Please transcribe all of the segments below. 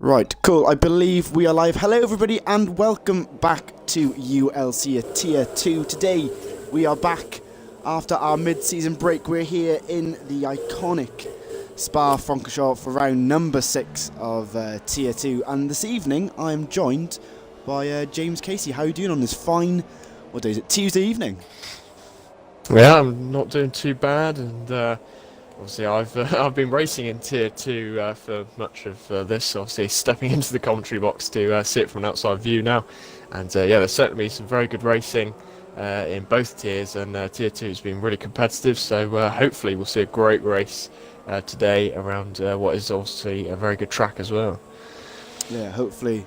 Right, cool. I believe we are live. Hello, everybody, and welcome back to ULC at Tier 2. Today, we are back after our mid-season break. We're here in the iconic Spa-Francorchamps for round number 6 of Tier 2. And this evening, I'm joined by James Casey. How are you doing on this fine, what day is it, Tuesday evening? Yeah, I'm not doing too bad, and obviously I've been racing in Tier 2 for much of this. Obviously, stepping into the commentary box to see it from an outside view now, and yeah, there's certainly some very good racing in both tiers, and Tier 2 has been really competitive. So hopefully we'll see a great race today around what is obviously a very good track as well. Yeah, hopefully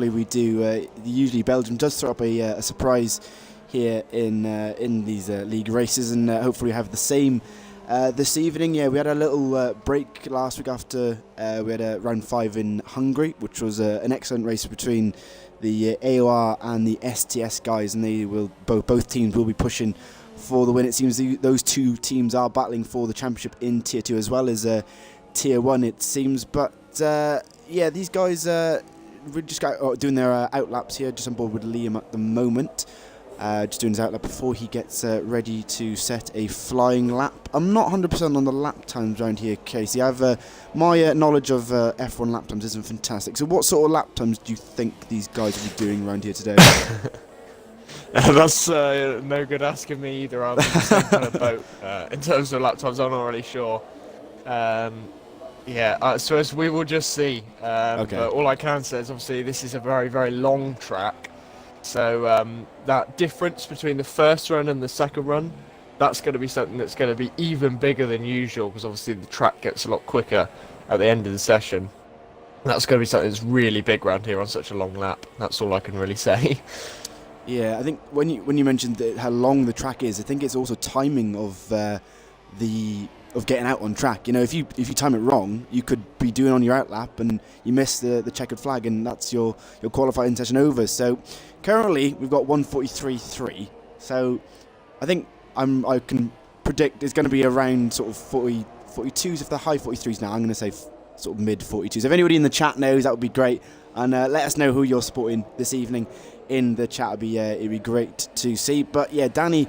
we do. Usually Belgium does throw up a surprise here in these league races, and hopefully we have the same this evening. Yeah, we had a little break last week after we had round 5 in Hungary, which was an excellent race between the AOR and the STS guys, and they will both teams will be pushing for the win. It seems those two teams are battling for the championship in Tier 2 as well as Tier 1, it seems. But yeah, these guys we just got doing their outlaps here, just on board with Liam at the moment. Just doing his outlap before he gets ready to set a flying lap. I'm not 100% on the lap times around here, Casey. My knowledge of F1 lap times isn't fantastic. So what sort of lap times do you think these guys will be doing around here today? That's no good asking me either. I'm in the same kind of boat in terms of lap times. I'm not really sure. Yeah, so as we will just see. Okay. But all I can say is obviously this is a very, very long track. So that difference between the first run and the second run, that's going to be something that's going to be even bigger than usual, because obviously the track gets a lot quicker at the end of the session. That's going to be something that's really big around here on such a long lap. That's all I can really say. Yeah, I think when you mentioned how long the track is, I think it's also timing of getting out on track. You know, if you time it wrong, you could be doing on your outlap and you miss the checkered flag, and that's your qualifying session over. So currently we've got 1:43.3. So I think I can predict it's going to be around sort of 42s. If they're high 43s now, I'm going to say sort of mid 42s. If anybody in the chat knows, that would be great, and let us know who you're supporting this evening in the chat. It'd be great to see. But yeah, Danny,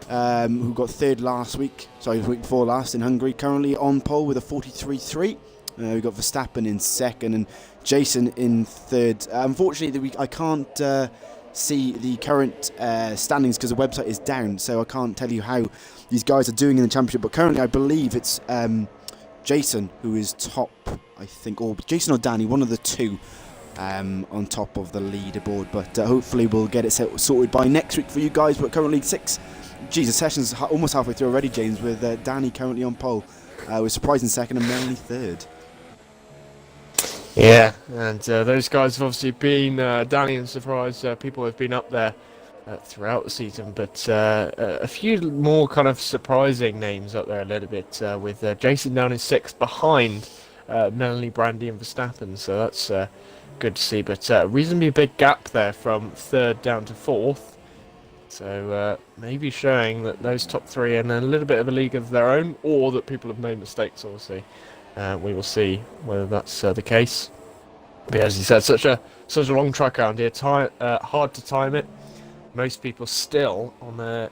who got third week before last in Hungary, currently on pole with a 43.3. We've got Verstappen in second and Jason in third. Unfortunately, I can't see the current standings because the website is down, so I can't tell you how these guys are doing in the championship. But currently, I believe it's Jason who is top, I think, or Jason or Danny, one of the two. On top of the leaderboard, but hopefully we'll get it sorted by next week for you guys. But currently the session's almost halfway through already, James, with Danny currently on pole, with surprising second and Melanie third. Yeah, and those guys have obviously been Danny and Surprise. People have been up there throughout the season, but a few more kind of surprising names up there a little bit, with Jason down in sixth behind Melanie, Brandy and Verstappen, so that's good to see. But reasonably big gap there from third down to fourth, so maybe showing that those top three are in a little bit of a league of their own, or that people have made mistakes. Obviously, we will see whether that's the case. But as you said, such a long track around here, hard to time it. Most people still on their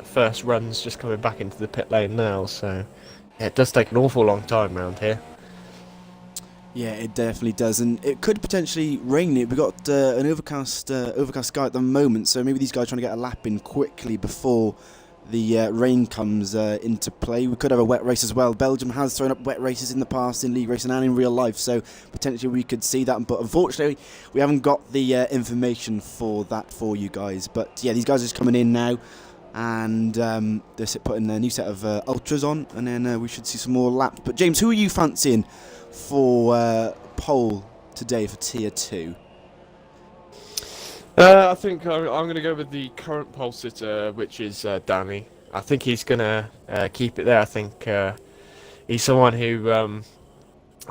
first runs, just coming back into the pit lane now, so yeah, it does take an awful long time around here. Yeah, it definitely does, and it could potentially rain. We've got an overcast sky at the moment, so maybe these guys are trying to get a lap in quickly before the rain comes into play. We could have a wet race as well. Belgium has thrown up wet races in the past in league racing and in real life, so potentially we could see that, but unfortunately we haven't got the information for that for you guys. But yeah, these guys are just coming in now, and they're putting a new set of ultras on, and then we should see some more laps. But James, who are you fancying for pole today for Tier 2? I think I'm going to go with the current pole sitter, which is Danny. I think he's going to keep it there. I think he's someone who,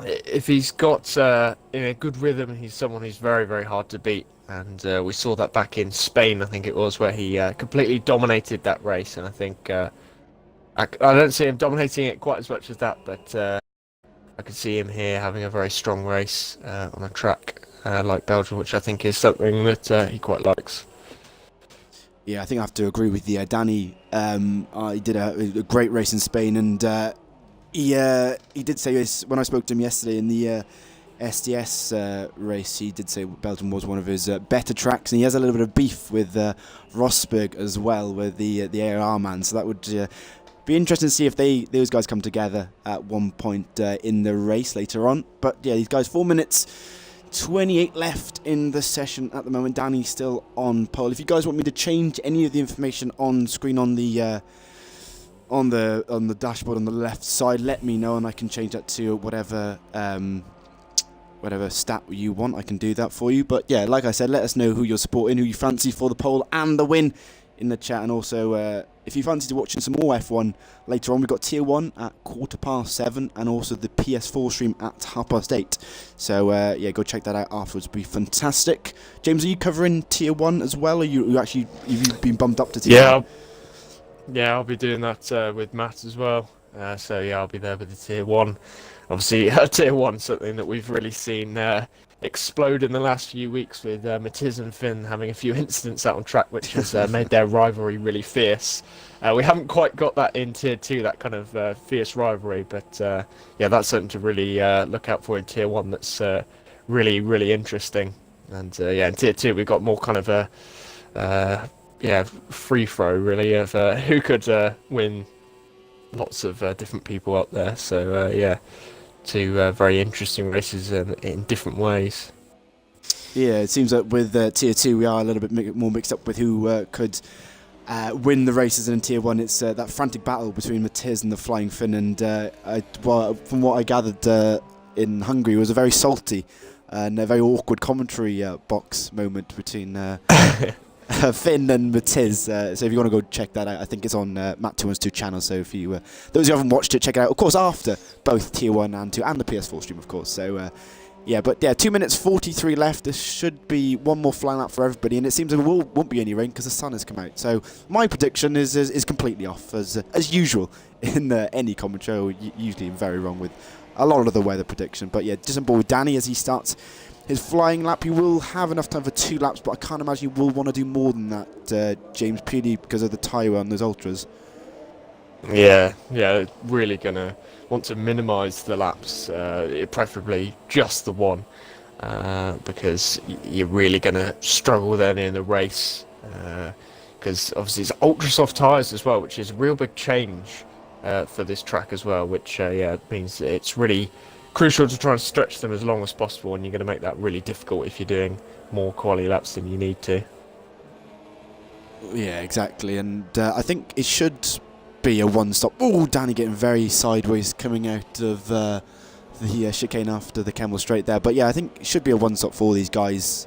if he's got in a good rhythm, he's someone who's very, very hard to beat. And we saw that back in Spain, I think it was, where he completely dominated that race. And I think I don't see him dominating it quite as much as that, but I could see him here having a very strong race on a track like Belgium, which I think is something that he quite likes. Yeah, I think I have to agree with you. Danny, he did a great race in Spain, and he did say this when I spoke to him yesterday in the SDS race. He did say Belgium was one of his better tracks, and he has a little bit of beef with Rosberg as well, with the AR man. So that would be interesting to see if those guys come together at one point in the race later on. But yeah, these guys, 4 minutes 28 left in the session at the moment. Danny's still on pole. If you guys want me to change any of the information on screen on the dashboard on the left side, let me know and I can change that to whatever stat you want. I can do that for you. But yeah, like I said, let us know who you're supporting, who you fancy for the pole and the win in the chat. And also if you fancy watching some more F1 later on, we've got Tier 1 at 7:15 and also the PS4 stream at 8:30. So yeah, go check that out afterwards. It'll be fantastic. James, are you covering Tier 1 as well, or have you been bumped up to Tier 1? Yeah, I'll be doing that with Matt as well. So yeah, I'll be there with the Tier 1. Obviously, Tier 1 something that we've really seen explode in the last few weeks, with Matiz and Finn having a few incidents out on track, which has made their rivalry really fierce. We haven't quite got that in Tier 2, that kind of fierce rivalry, but yeah, that's something to really look out for in Tier 1 that's really, really interesting. And yeah, in Tier 2 we've got more kind of a free throw really of who could win. Lots of different people up there, so yeah, two very interesting races in different ways. Yeah, it seems that with Tier 2 we are a little bit more mixed up with who could win the races, and in Tier 1 it's that frantic battle between Matiz and the Flying Finn, and from what I gathered in Hungary, it was a very salty and a very awkward commentary box moment between Finn and Matiz. So if you want to go check that out, I think it's on Matt212 channel. So if you those who haven't watched it, check it out. Of course, after both Tier 1 and 2 and the PS4 stream, of course. So yeah, but yeah, 2 minutes 43 left. There should be one more flying lap for everybody, and it seems there won't be any rain because the sun has come out. So my prediction is completely off as usual in any commentary. Usually I'm very wrong with a lot of the weather prediction. But yeah, just on board with Danny as he starts his flying lap. He will have enough time for 2 laps, but I can't imagine he will want to do more than that, James, purely because of the tyre on those ultras. Yeah, really gonna want to minimise the laps, preferably just the one, because you're really gonna struggle then in the race, because obviously it's ultra soft tyres as well, which is a real big change for this track as well, which yeah, means it's really crucial to try and stretch them as long as possible, and you're going to make that really difficult if you're doing more quali laps than you need to. Yeah, exactly, and I think it should be a one-stop. Oh, Danny getting very sideways coming out of the chicane after the Camel Straight there. But yeah, I think it should be a one-stop for all these guys,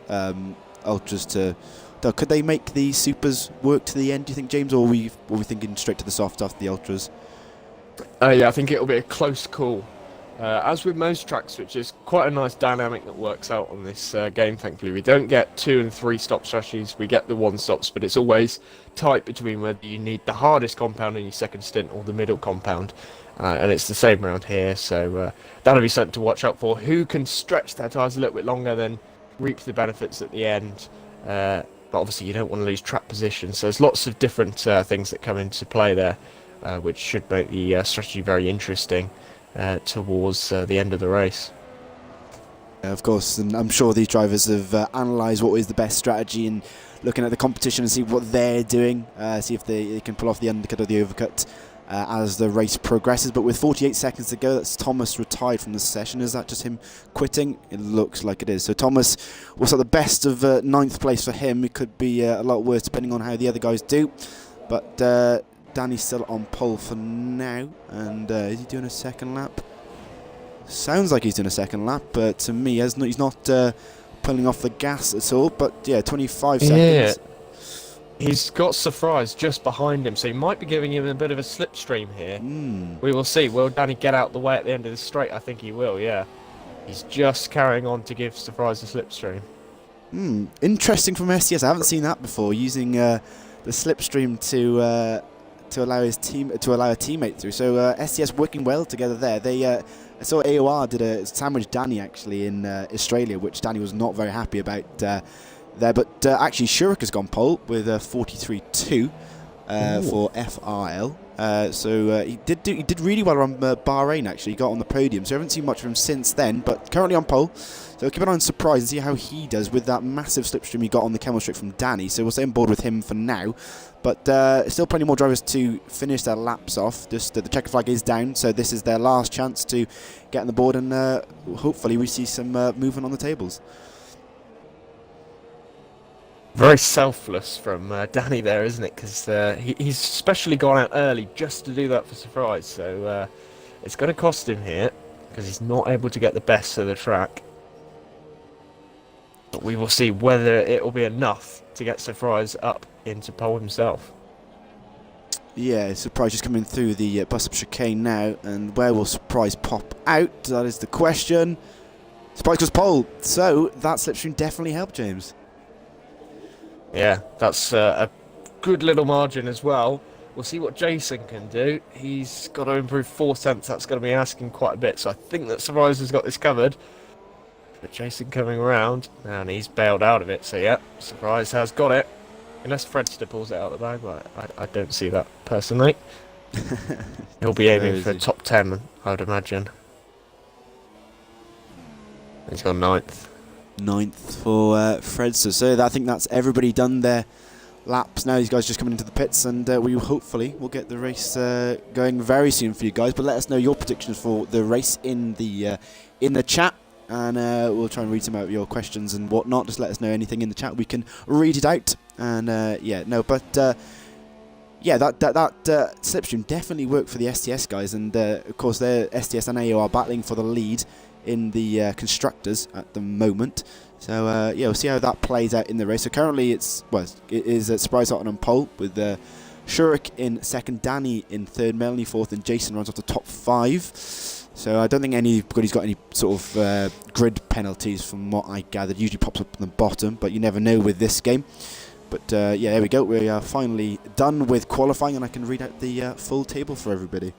ultras to... Could they make the supers work to the end, do you think, James, or were we thinking straight to the soft after the ultras? Yeah, I think it'll be a close call. As with most tracks, which is quite a nice dynamic that works out on this game, thankfully. We don't get 2 and 3 stop strategies, we get the 1 stops, but it's always tight between whether you need the hardest compound in your second stint or the middle compound. And it's the same around here, so that'll be something to watch out for. Who can stretch their tyres a little bit longer, then reap the benefits at the end. But obviously you don't want to lose track position, so there's lots of different things that come into play there, which should make the strategy very interesting towards the end of the race. Of course, and I'm sure these drivers have analysed what is the best strategy and looking at the competition and see what they're doing, see if they can pull off the undercut or the overcut as the race progresses. But with 48 seconds to go, that's Thomas retired from the session. Is that just him quitting? It looks like it is. So Thomas was at the best of 9th place for him. It could be a lot worse depending on how the other guys do. But Danny's still on pole for now, and is he doing a second lap? Sounds like he's doing a second lap, but to me, he's not pulling off the gas at all. But yeah, 25 seconds. Yeah, he's got Safrais just behind him, so he might be giving him a bit of a slipstream here. We will see. Will Danny get out the way at the end of the straight? I think he will, yeah. He's just carrying on to give Safrais a slipstream. Interesting from SDS. I haven't seen that before, using the slipstream to to allow a teammate through. So STS working well together there. They I saw AOR did a sandwich Danny actually in Australia, which Danny was not very happy about there. But actually, Shurik has gone pole with 43.2 for FRL. So he did really well on Bahrain. Actually, he got on the podium. So I haven't seen much of him since then. But currently on pole. So keep an eye on Surprise and see how he does with that massive slipstream he got on the Camel Straight from Danny. So we'll stay on board with him for now. But still plenty more drivers to finish their laps off. Just the checker flag is down, so this is their last chance to get on the board, and hopefully we see some movement on the tables. Very selfless from Danny there, isn't it? Because he's especially gone out early just to do that for Surprise. So it's going to cost him here because he's not able to get the best of the track. But we will see whether it will be enough to get Surprise up into pole himself. Yeah, Surprise just coming through the bus-up chicane now, and where will Surprise pop out? That is the question. Surprise goes pole, so that slipstream definitely helped James. Yeah, that's a good little margin as well. We'll see what Jason can do. He's got to improve 4 tenths. That's going to be asking quite a bit, so I think that Surprise has got this covered. But Jason coming around, and he's bailed out of it, so yeah, Surprise has got it. Unless Fredster pulls it out of the bag, but I don't see that personally. He'll be aiming for top 10, I would imagine. He's got 9th. 9th for Fredster. So I think that's everybody done their laps now. These guys just coming into the pits, and we hopefully will get the race going very soon for you guys. But let us know your predictions for the race in the chat. And we'll try and read some of your questions and whatnot. Just let us know anything in the chat. We can read it out. And yeah, that slipstream definitely worked for the STS guys. And of course, their STS and AO are battling for the lead in the constructors at the moment. So yeah, we'll see how that plays out in the race. So currently, it is Surprise Hot on pole with Shurik in second, Danny in third, Melanie fourth, and Jason runs off the top 5. So I don't think anybody's got any sort of grid penalties from what I gathered. Usually pops up on the bottom, but you never know with this game. But yeah, there we go. We are finally done with qualifying, and I can read out the full table for everybody.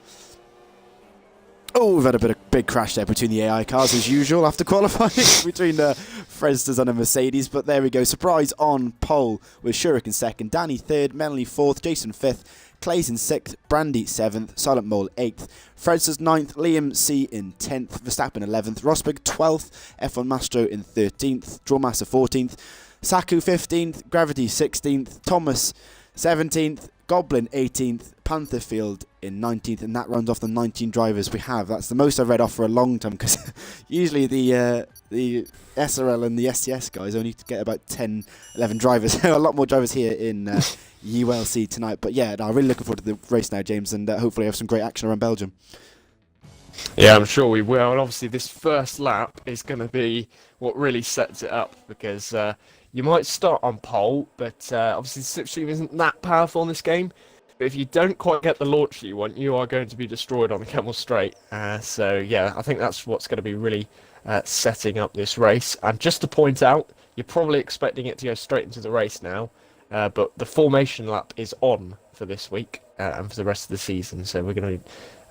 Oh, we've had a big crash there between the AI cars as usual after qualifying between Fredsters and a Mercedes. But there we go. Surprise on pole with Shurik in second, Danny third, Melanie fourth, Jason fifth, Clay's in 6th, Brandy 7th, Silent Mole 8th, Fredster's 9th, Liam C in 10th, Verstappen 11th, Rosberg 12th, F1 Mastro in 13th, Drawmaster 14th, Saku 15th, Gravity 16th, Thomas 17th, Goblin 18th, Pantherfield in 19th, and that runs off the 19 drivers we have. That's the most I've read off for a long time, because usually the SRL and the STS guys only get about 10, 11 drivers. A lot more drivers here in ULC tonight. But yeah, no, I'm really looking forward to the race now, James, and hopefully have some great action around Belgium. Yeah, I'm sure we will. And obviously this first lap is going to be what really sets it up, because you might start on pole, but obviously the slipstream isn't that powerful in this game. But if you don't quite get the launch you want, you are going to be destroyed on the Camel Straight. So yeah, I think that's what's going to be really setting up this race. And just to point out, you're probably expecting it to go straight into the race now, but the formation lap is on for this week and for the rest of the season. So we're going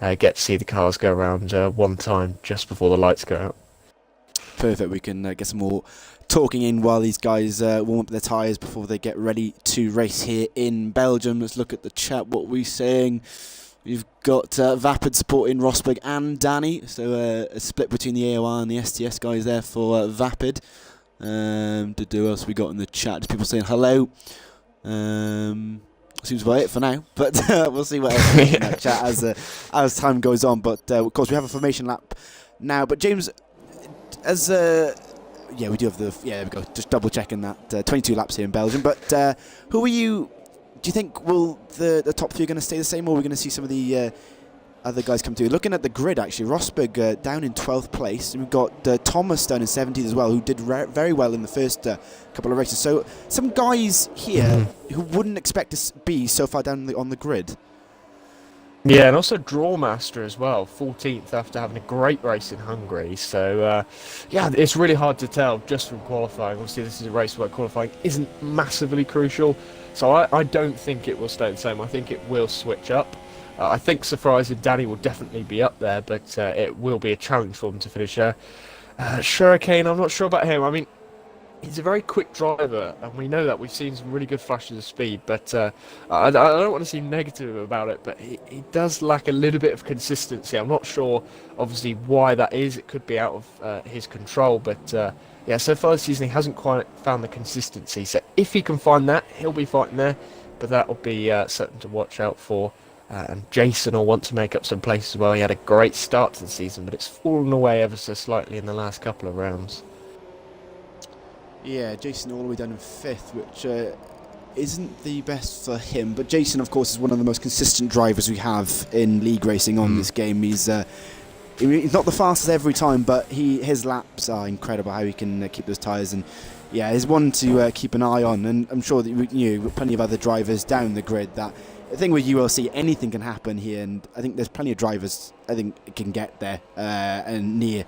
to get to see the cars go around one time just before the lights go out. Perfect. We can get some more talking in while these guys warm up their tyres before they get ready to race here in Belgium. Let's look at the chat, what we're saying. We've got Vapid supporting Rosberg and Danny, so a split between the AOR and the STS guys there for Vapid. What else we got in the chat? Just people saying hello. Seems about it for now, but we'll see what else in that chat as time goes on. But of course, we have a formation lap now. But James, as yeah, we do have there we go. Just double checking that 22 laps here in Belgium. But who are you? Do you think will the top 3 are going to stay the same, or are we going to see some of the other guys come through? Looking at the grid, actually, Rosberg down in 12th place, and we've got Thomas down in 17th as well, who did very well in the first couple of races. So some guys here who wouldn't expect to be so far down on the grid. Yeah, and also draw master as well, 14th after having a great race in Hungary. So, yeah, it's really hard to tell just from qualifying. Obviously, this is a race where qualifying isn't massively crucial. So I don't think it will stay the same. I think it will switch up. I think Surprise and Danny will definitely be up there, but it will be a challenge for them to finish there. Shurikane, I'm not sure about him. I mean, he's a very quick driver, and we know that. We've seen some really good flashes of speed, but I don't want to seem negative about it, but he does lack a little bit of consistency. I'm not sure, obviously, why that is. It could be out of his control, but yeah, so far this season he hasn't quite found the consistency. So if he can find that, he'll be fighting there, but that will be something to watch out for. And Jason will want to make up some place as well. He had a great start to the season, but it's fallen away ever so slightly in the last couple of rounds. Yeah, Jason all the way down in 5th, which isn't the best for him. But Jason, of course, is one of the most consistent drivers we have in league racing on this game. He's not the fastest every time, but his laps are incredible, how he can keep those tyres. And yeah, he's one to keep an eye on. And I'm sure that plenty of other drivers down the grid. That the thing with ULC, anything can happen here. And I think there's plenty of drivers I think can get there and near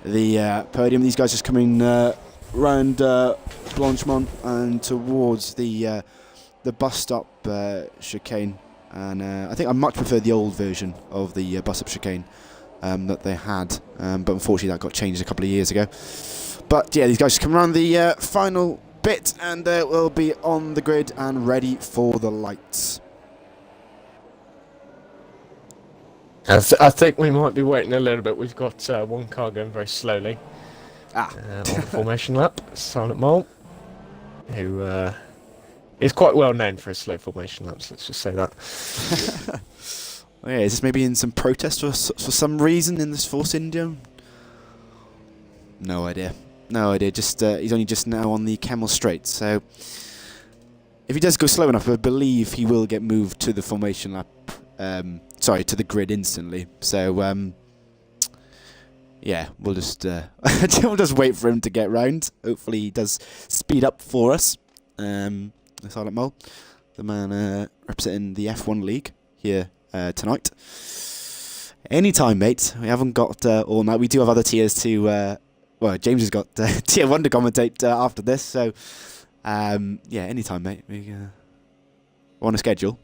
the podium. These guys just coming round Blanchemont and towards the bus stop chicane, and I think I much prefer the old version of the bus stop chicane that they had, but unfortunately that got changed a couple of years ago. But yeah, these guys just come around the final bit and we'll be on the grid and ready for the lights. I think we might be waiting a little bit. We've got one car going very slowly. On the formation lap, Silent Mole, who is quite well known for his slow formation laps, let's just say that. Yeah, is this maybe in some protest for some reason in this Force India? No idea. Just he's only just now on the Camel Straight, so if he does go slow enough, I believe he will get moved to the formation lap. To the grid instantly. So yeah, we'll just wait for him to get round. Hopefully he does speed up for us. The Silent Mole, the man representing the F1 League here tonight. Anytime, mate. We haven't got all night. We do have other tiers to... James has got tier 1 to commentate after this. So, yeah, anytime, mate. We're on a schedule.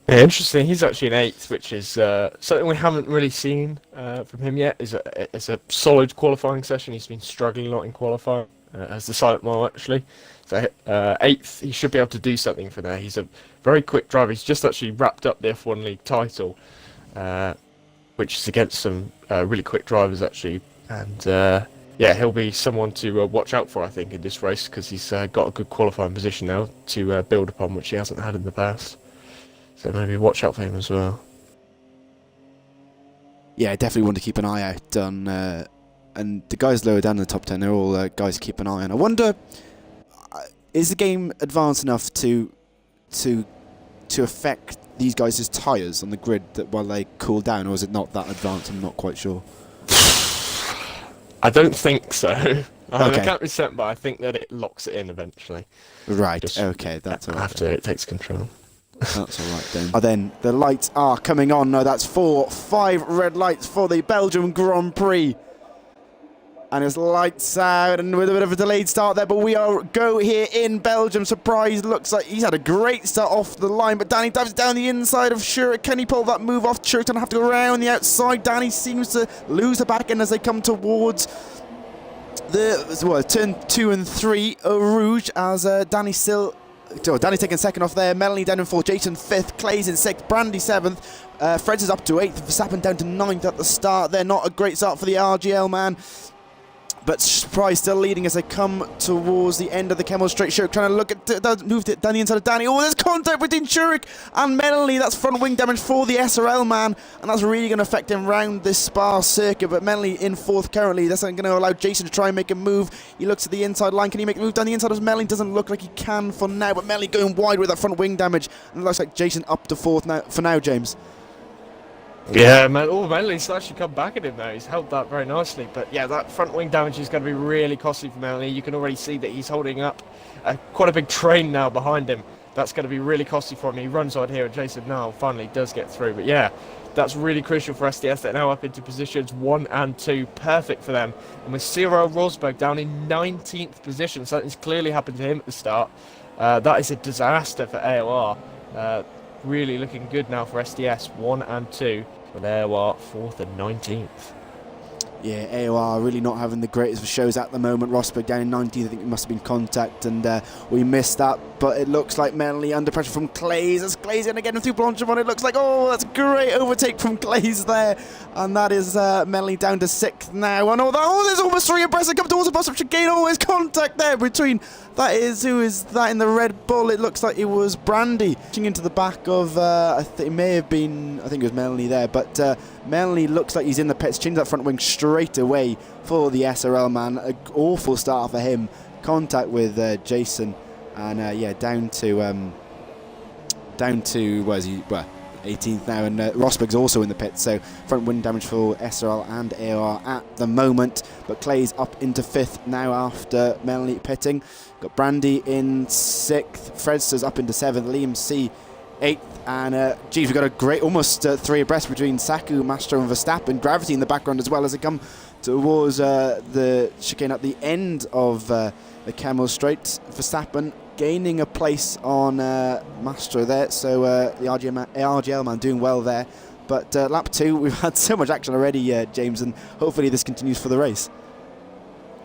Yeah, interesting. He's actually an 8th, which is something we haven't really seen from him yet. Is a solid qualifying session. He's been struggling a lot in qualifying, as the Silent Mole actually. So 8th, he should be able to do something for there. He's a very quick driver. He's just actually wrapped up the F1 League title, which is against some really quick drivers actually. And yeah, he'll be someone to watch out for, I think, in this race, because he's got a good qualifying position now to build upon, which he hasn't had in the past. So maybe watch out for him as well. Yeah, I definitely want to keep an eye out on... and the guys lower down in the top 10, they're all guys to keep an eye on. I wonder, is the game advanced enough to affect these guys' tyres on the grid while they cool down, or is it not that advanced? I'm not quite sure. I don't think so. I can't be certain, but I think that it locks it in eventually. Right, okay, that's all right. After it takes control. That's all right then. Then the lights are coming on. No, that's 5 red lights for the Belgium Grand Prix. And it's lights out, and with a bit of a delayed start there, but we are go here in Belgium. Surprise, looks like he's had a great start off the line, but Danny dives down the inside of Shurik. Can he pull that move off? Shurik's going to have to go around the outside. Danny seems to lose the back end as they come towards the turn 2 and 3. Eau Rouge, as Danny taking second off there. Melanie down in 4th. Jason 5th. Clay's in 6th. Brandy 7th. Freds is up to 8th. Verstappen down to 9th at the start there. Not a great start for the RGL man. But Surprise still leading as they come towards the end of the Camel Straight. Shurik trying to look at moved it down the inside of Danny. Oh, there's contact between Shurik and Melanie. That's front wing damage for the SRL man, and that's really going to affect him round this Spa circuit. But Melanie in 4th currently. That's going to allow Jason to try and make a move. He looks at the inside line. Can he make a move down the inside of Melanie? Doesn't look like he can for now. But Melanie going wide with that front wing damage, and it looks like Jason up to 4th now. For now, James. Yeah, man. Oh, Melanie's actually come back at him now. He's held that very nicely. But yeah, that front wing damage is going to be really costly for Melanie. You can already see that he's holding up quite a big train now behind him that's going to be really costly for him. He runs on here, and Jason now finally does get through. But yeah, that's really crucial for SDS. They're now up into positions 1 and 2, perfect for them. And with Cyril Rosberg down in 19th position, something's clearly happened to him at the start. That is a disaster for AOR. Really looking good now for SDS, 1 and 2, with AOR 4th and 19th. Yeah, AOR really not having the greatest of shows at the moment. Rosberg down in 19th, I think it must have been contact, and we missed that. But it looks like Melanie under pressure from Clays. As Clays in again through Blanchimont, it looks like, oh, that's a great overtake from Clays there. And that is Melanie down to 6th now. And there's almost 3 abreast coming towards the bus of chicane. Oh, there's contact there between, who is that in the Red Bull? It looks like it was Brandy. Into the back of, I think it was Melanie there. But Melanie looks like he's in the pits, changed that front wing straight away for the SRL man. An awful start for him. Contact with Jason, and down to 18th now, and Rosberg's also in the pits, so front wing damage for SRL and AOR at the moment. But Clay's up into 5th now after Melanie pitting. Got Brandy in 6th, Fredster's up into 7th, Liam C 8th, and we've got a great almost 3 abreast between Saku, Mastro and Verstappen. Gravity in the background as well as they come towards the chicane at the end of the Camel Straight. Verstappen gaining a place on Mastro there, so the RGL man doing well there. But lap 2, we've had so much action already, James, and hopefully this continues for the race.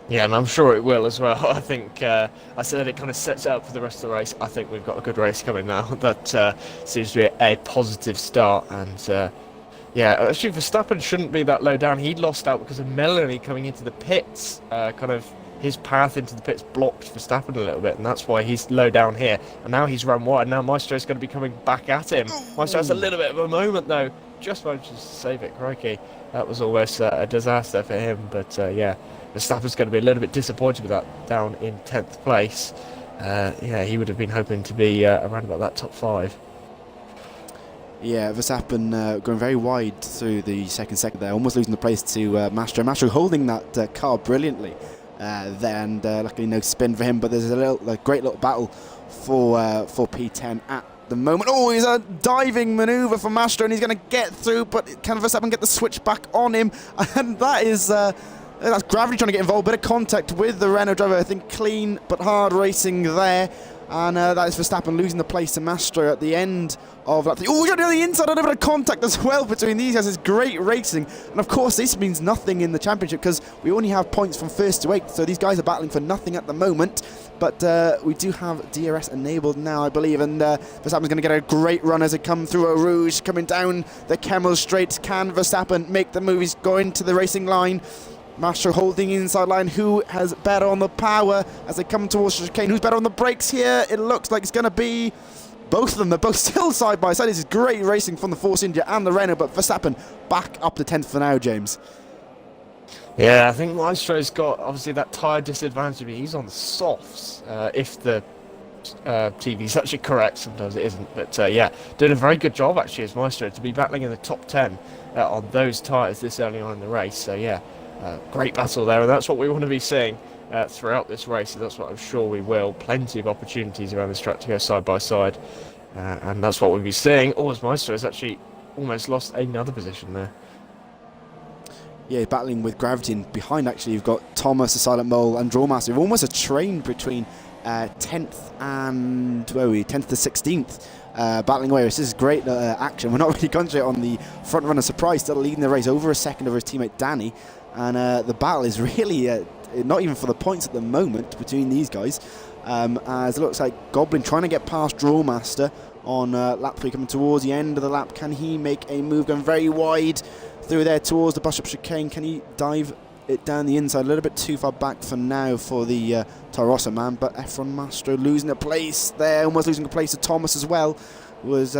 Yeah, and I'm sure it will as well. I think I said it kind of sets up for the rest of the race. I think we've got a good race coming now. That seems to be a positive start, and actually Verstappen shouldn't be that low down. He lost out because of Melanie coming into the pits, his path into the pits blocked Verstappen a little bit, and that's why he's low down here. And now he's run wide. Now Maestro's going to be coming back at him. Maestro has a little bit of a moment, though. Just manages to save it. Crikey. That was almost a disaster for him. But, Verstappen's going to be a little bit disappointed with that down in 10th place. He would have been hoping to be around about that top 5. Yeah, Verstappen going very wide through the second sector there, almost losing the place to Mastro. Mastro holding that car brilliantly. And luckily no spin for him, but there's a great little battle for P10 at the moment. Oh, he's a diving manoeuvre for Mastro, and he's going to get through, but can Verstappen get the switch back on him? And that is that's Gravity trying to get involved. Bit of contact with the Renault driver. I think clean but hard racing there. And that is Verstappen losing the place to Mastro at the end of lap 3. Oh, you're on the inside, a bit of contact as well between these guys. It's great racing. And of course, this means nothing in the championship because we only have points from 1st to 8th. So these guys are battling for nothing at the moment. But we do have DRS enabled now, I believe. And Verstappen's going to get a great run as they come through a Rouge. Coming down the Camel Straight. Can Verstappen make the move? He's going to the racing line. Mastro holding inside line. Who has better on the power as they come towards chicane? Who's better on the brakes here? It looks like it's going to be both of them. They're both still side by side. This is great racing from the Force India and the Renault, but Verstappen back up to 10th for now, James. Yeah, I think Maestro's got obviously that tyre disadvantage. He's on the softs if the TV's actually correct. Sometimes it isn't, but doing a very good job actually as Maestro to be battling in the top 10 on those tyres this early on in the race. So great battle there, and that's what we want to be seeing throughout this race. That's what I'm sure we will. Plenty of opportunities around this track to go side by side, and that's what we'll be seeing. As Maestro has actually almost lost another position there. Yeah, battling with Gravity, and behind actually you've got Thomas, the Silent Mole, and Drawmaster. Almost a train between 10th and 10th to 16th. Battling away. This is great action. We're not really concentrating on the front runner. Surprise, still leading the race over a second over his teammate Danny. And the battle is really not even for the points at the moment between these guys. As it looks like Goblin trying to get past Drawmaster on lap 3, coming towards the end of the lap. Can he make a move going very wide through there towards the bus-up chicane? Can he dive it down the inside? A little bit too far back for now for the Tarossa man, but Efron Mastro losing a place there, almost losing a place to Thomas as well. Was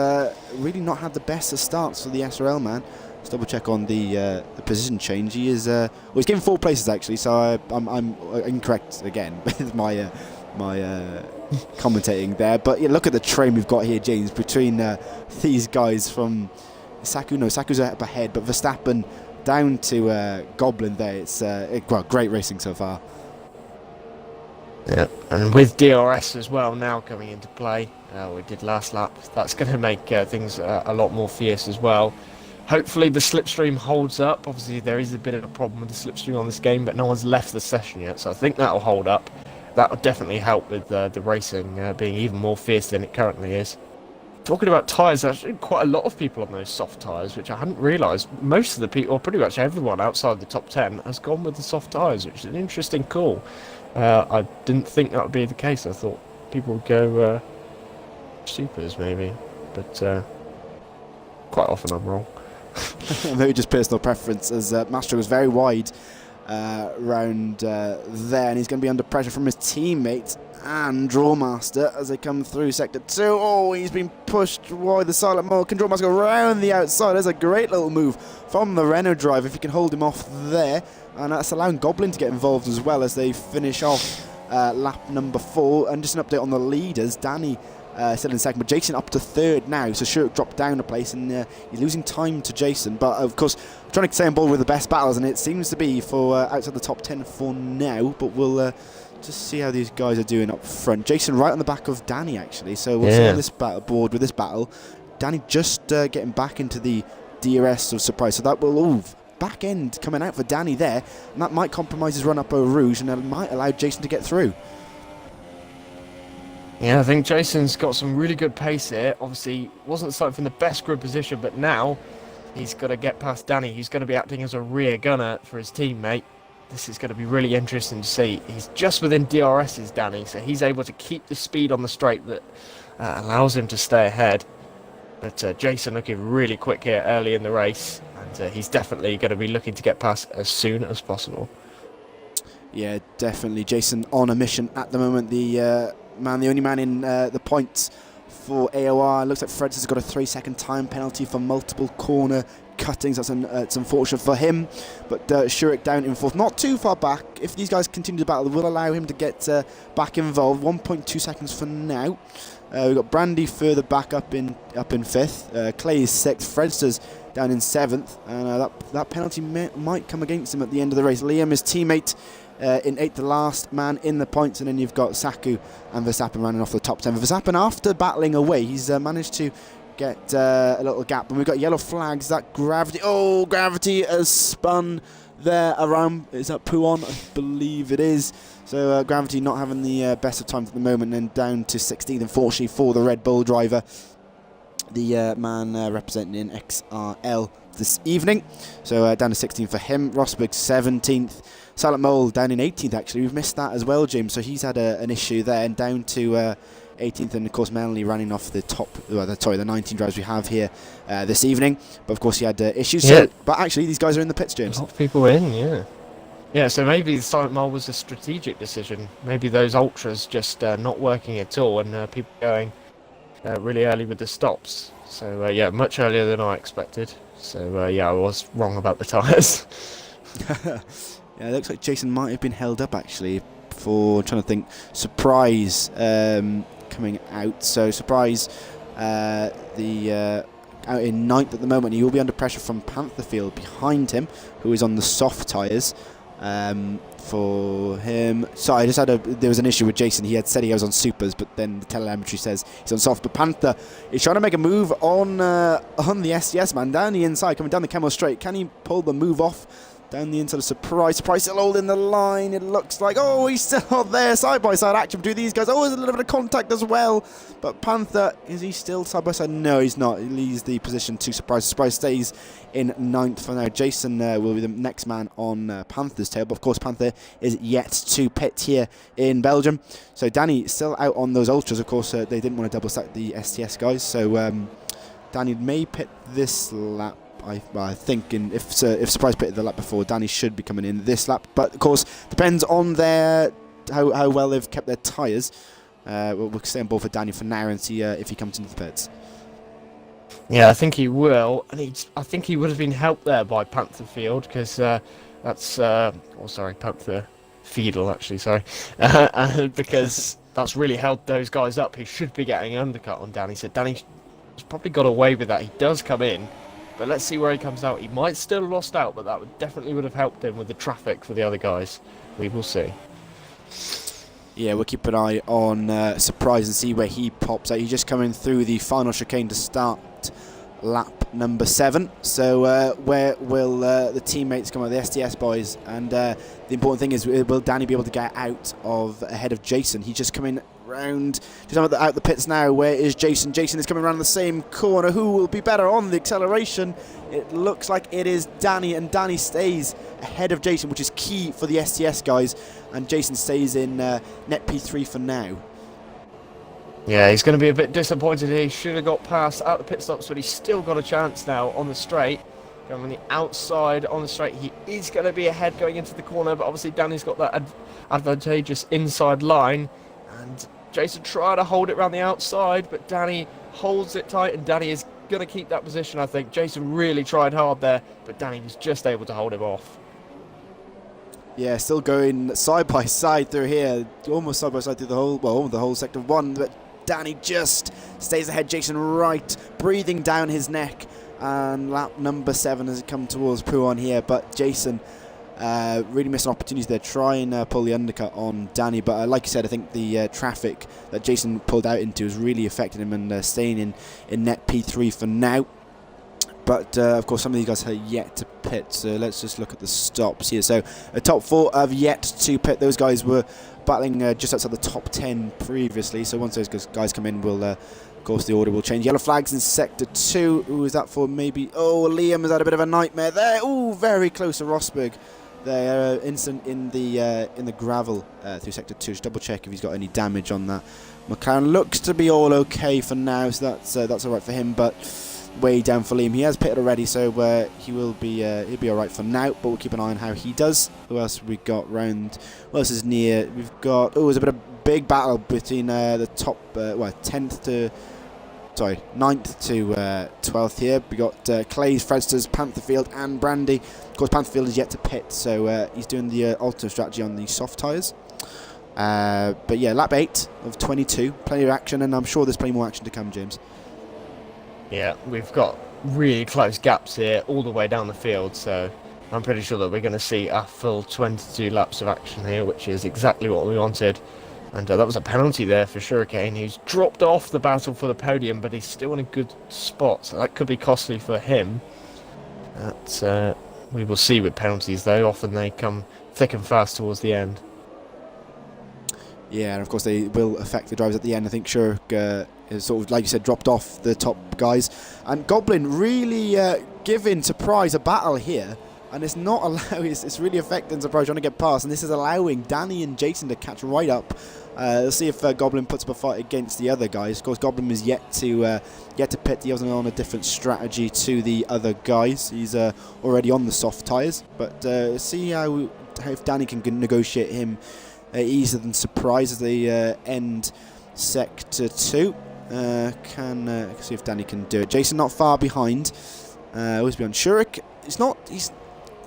really not had the best of starts for the SRL man. Let's double check on the position change. He is he's given 4 places actually, so I'm incorrect again with my commentating there. But look at the train we've got here, James, between these guys from Saku. No, Saku's up ahead, but Verstappen down to Goblin there. It's great racing so far. Yeah, and with DRS as well now coming into play, we did last lap, that's going to make things a lot more fierce as well. Hopefully the slipstream holds up. Obviously there is a bit of a problem with the slipstream on this game, but no one's left the session yet, so I think that'll hold up. That'll definitely help with the racing being even more fierce than it currently is. Talking about tyres, there's actually quite a lot of people on those soft tyres, which I hadn't realised. Most of the people, or pretty much everyone outside the top 10, has gone with the soft tyres, which is an interesting call. I didn't think that would be the case. I thought people would go supers maybe, but quite often I'm wrong. Maybe just personal preference, as Mastro was very wide round there, and he's going to be under pressure from his teammate and Drawmaster as they come through sector 2. Oh, he's been pushed wide the silent mode. Can Drawmaster go around the outside? There's a great little move from the Renault driver if he can hold him off there, and that's allowing Goblin to get involved as well as they finish off lap number 4. And just an update on the leaders, Danny still in second, but Jason up to third now, so Shirk dropped down a place, and he's losing time to Jason, but of course trying to stay on board with the best battles, and it seems to be for outside the top 10 for now, but we'll just see how these guys are doing up front. Jason right on the back of Danny actually, so we'll see on this board with this battle. Danny just getting back into the DRS of surprise, so that will back end coming out for Danny there, and that might compromise his run up Eau Rouge, and it might allow Jason to get through. Yeah, I think Jason's got some really good pace here. Obviously, wasn't starting from the best grid position, but now he's got to get past Danny. He's going to be acting as a rear gunner for his teammate. This is going to be really interesting to see. He's just within DRS's Danny, so he's able to keep the speed on the straight that allows him to stay ahead. But Jason looking really quick here early in the race, and he's definitely going to be looking to get past as soon as possible. Yeah, definitely. Jason on a mission at the moment. The only man in the points for AOR. Looks like Freds has got a 3-second time penalty for multiple corner cuttings. It's unfortunate for him, but Shurik down in fourth, not too far back. If these guys continue the battle, it will allow him to get back involved. 1.2 seconds for now. We've got Brandy further back up in fifth. Clay is sixth. Fredster's down in seventh, and that penalty might come against him at the end of the race. Liam, his teammate, in eighth, the last man in the points, and then you've got Saku and Verstappen running off the top 10. Verstappen, after battling away, he's managed to get a little gap, and we've got yellow flags. That Gravity, Gravity has spun there around, is that Puon? I believe it is. So Gravity not having the best of times at the moment, and down to 16th, unfortunately, for the Red Bull driver, the man representing in XRL this evening. So down to 16th for him. Rosberg 17th. Silent Mole down in 18th, actually. We've missed that as well, Jim. So he's had an issue there, and down to 18th, and of course Melanie running off the top, the 19 drivers we have here this evening. But of course he had issues. Yeah. So, but actually these guys are in the pits, James. A lot of people in, yeah. Yeah, so maybe the Silent Mole was a strategic decision. Maybe those ultras just not working at all, and people going really early with the stops. So yeah, much earlier than I expected. So yeah, I was wrong about the tyres. Yeah, it looks like Jason might have been held up actually for, trying to think, Surprise coming out. So Surprise out in ninth at the moment. He will be under pressure from Pantherfield behind him, who is on the soft tyres. For him, so I just there was an issue with Jason. He had said he was on supers, but then the telemetry says he's on soft. But Panther is trying to make a move on the STS man down the inside, coming down the Camel straight. Can he pull the move off? Down the inside of Surprise. Surprise still holding the line. It looks like, he's still there. Side by side action between these guys. There's a little bit of contact as well. But Panther, is he still side by side? No, he's not. He leaves the position to Surprise. Surprise stays in ninth for now. Jason will be the next man on Panther's tail. But of course, Panther is yet to pit here in Belgium. So Danny still out on those ultras. Of course, they didn't want to double stack the STS guys. So Danny may pit this lap. I think, and if Surprise pitted the lap before, Danny should be coming in this lap. But of course, depends on how well they've kept their tyres. We'll stay on board for Danny for now and see if he comes into the pits. Yeah, I think he will, and I think he would have been helped there by Pantherfield, because that's Panther Fiedel actually, sorry, because that's really held those guys up. He should be getting an undercut on Danny. So Danny's probably got away with that. He does come in. But let's see where he comes out. He might still have lost out, but that definitely would have helped him with the traffic for the other guys. We will see. Yeah, we'll keep an eye on Surprise and see where he pops out. He's just coming through the final chicane to start lap number 7. So where will the teammates come out, the STS boys? And the important thing is, will Danny be able to get out of ahead of Jason? He's just coming round, just out the pits now. Where is Jason? Jason is coming around the same corner. Who will be better on the acceleration? It looks like it is Danny, and Danny stays ahead of Jason, which is key for the STS guys, and Jason stays in net P3 for now. Yeah, he's going to be a bit disappointed here. He should have got past out the pit stops, but he's still got a chance now on the straight. Going on the outside on the straight, he is going to be ahead going into the corner, but obviously Danny's got that advantageous inside line, and Jason tried to hold it around the outside, but Danny holds it tight, and Danny is going to keep that position, I think. Jason really tried hard there, but Danny was just able to hold him off. Yeah, still going side by side through here, almost side by side through the whole sector 1, but Danny just stays ahead. Jason right, breathing down his neck, and lap number 7 as it comes towards Pouon here, but Jason really missing opportunities there, trying to pull the undercut on Danny, but like you said, I think the traffic that Jason pulled out into has really affected him, and staying in net P3 for now. But of course, some of these guys are yet to pit, so let's just look at the stops here. So the top 4 have yet to pit. Those guys were battling just outside the top 10 previously, so once those guys come in, we'll of course the order will change. Yellow flags in sector 2. Who is that for? Maybe, oh, Liam has had a bit of a nightmare there. Oh, very close to Rosberg. They instant in the gravel through sector 2. Just double check if he's got any damage on that. McLaren looks to be all okay for now, so that's all right for him. But way down for Liam. He has pitted already, so he'll be all right for now. But we'll keep an eye on how he does. Who else have we got round? Who else is near? We've got there's a bit of big battle between the top 10th to. Sorry, 9th to 12th here. We got Clays, Fredsters, Pantherfield and Brandy. Of course, Pantherfield is yet to pit, so he's doing the alternate strategy on the soft tyres. But yeah, lap 8 of 22. Plenty of action, and I'm sure there's plenty more action to come, James. Yeah, we've got really close gaps here all the way down the field, so I'm pretty sure that we're going to see a full 22 laps of action here, which is exactly what we wanted. And that was a penalty there for Shurikane, who's dropped off the battle for the podium, but he's still in a good spot, so that could be costly for him. We will see with penalties, though. Often they come thick and fast towards the end. Yeah, and of course they will affect the drivers at the end. I think Shurik is sort of, like you said, dropped off the top guys. And Goblin really giving Surprise a battle here. And it's not allowing, it's really affecting Surprise trying to get past. And this is allowing Danny and Jason to catch right up. Let's see if Goblin puts up a fight against the other guys. Of course, Goblin is yet to pit. He was on a different strategy to the other guys. He's already on the soft tyres. But see how if Danny can negotiate him easier than Surprise as they end sector 2. Can see if Danny can do it. Jason not far behind. Always beyond Shurik.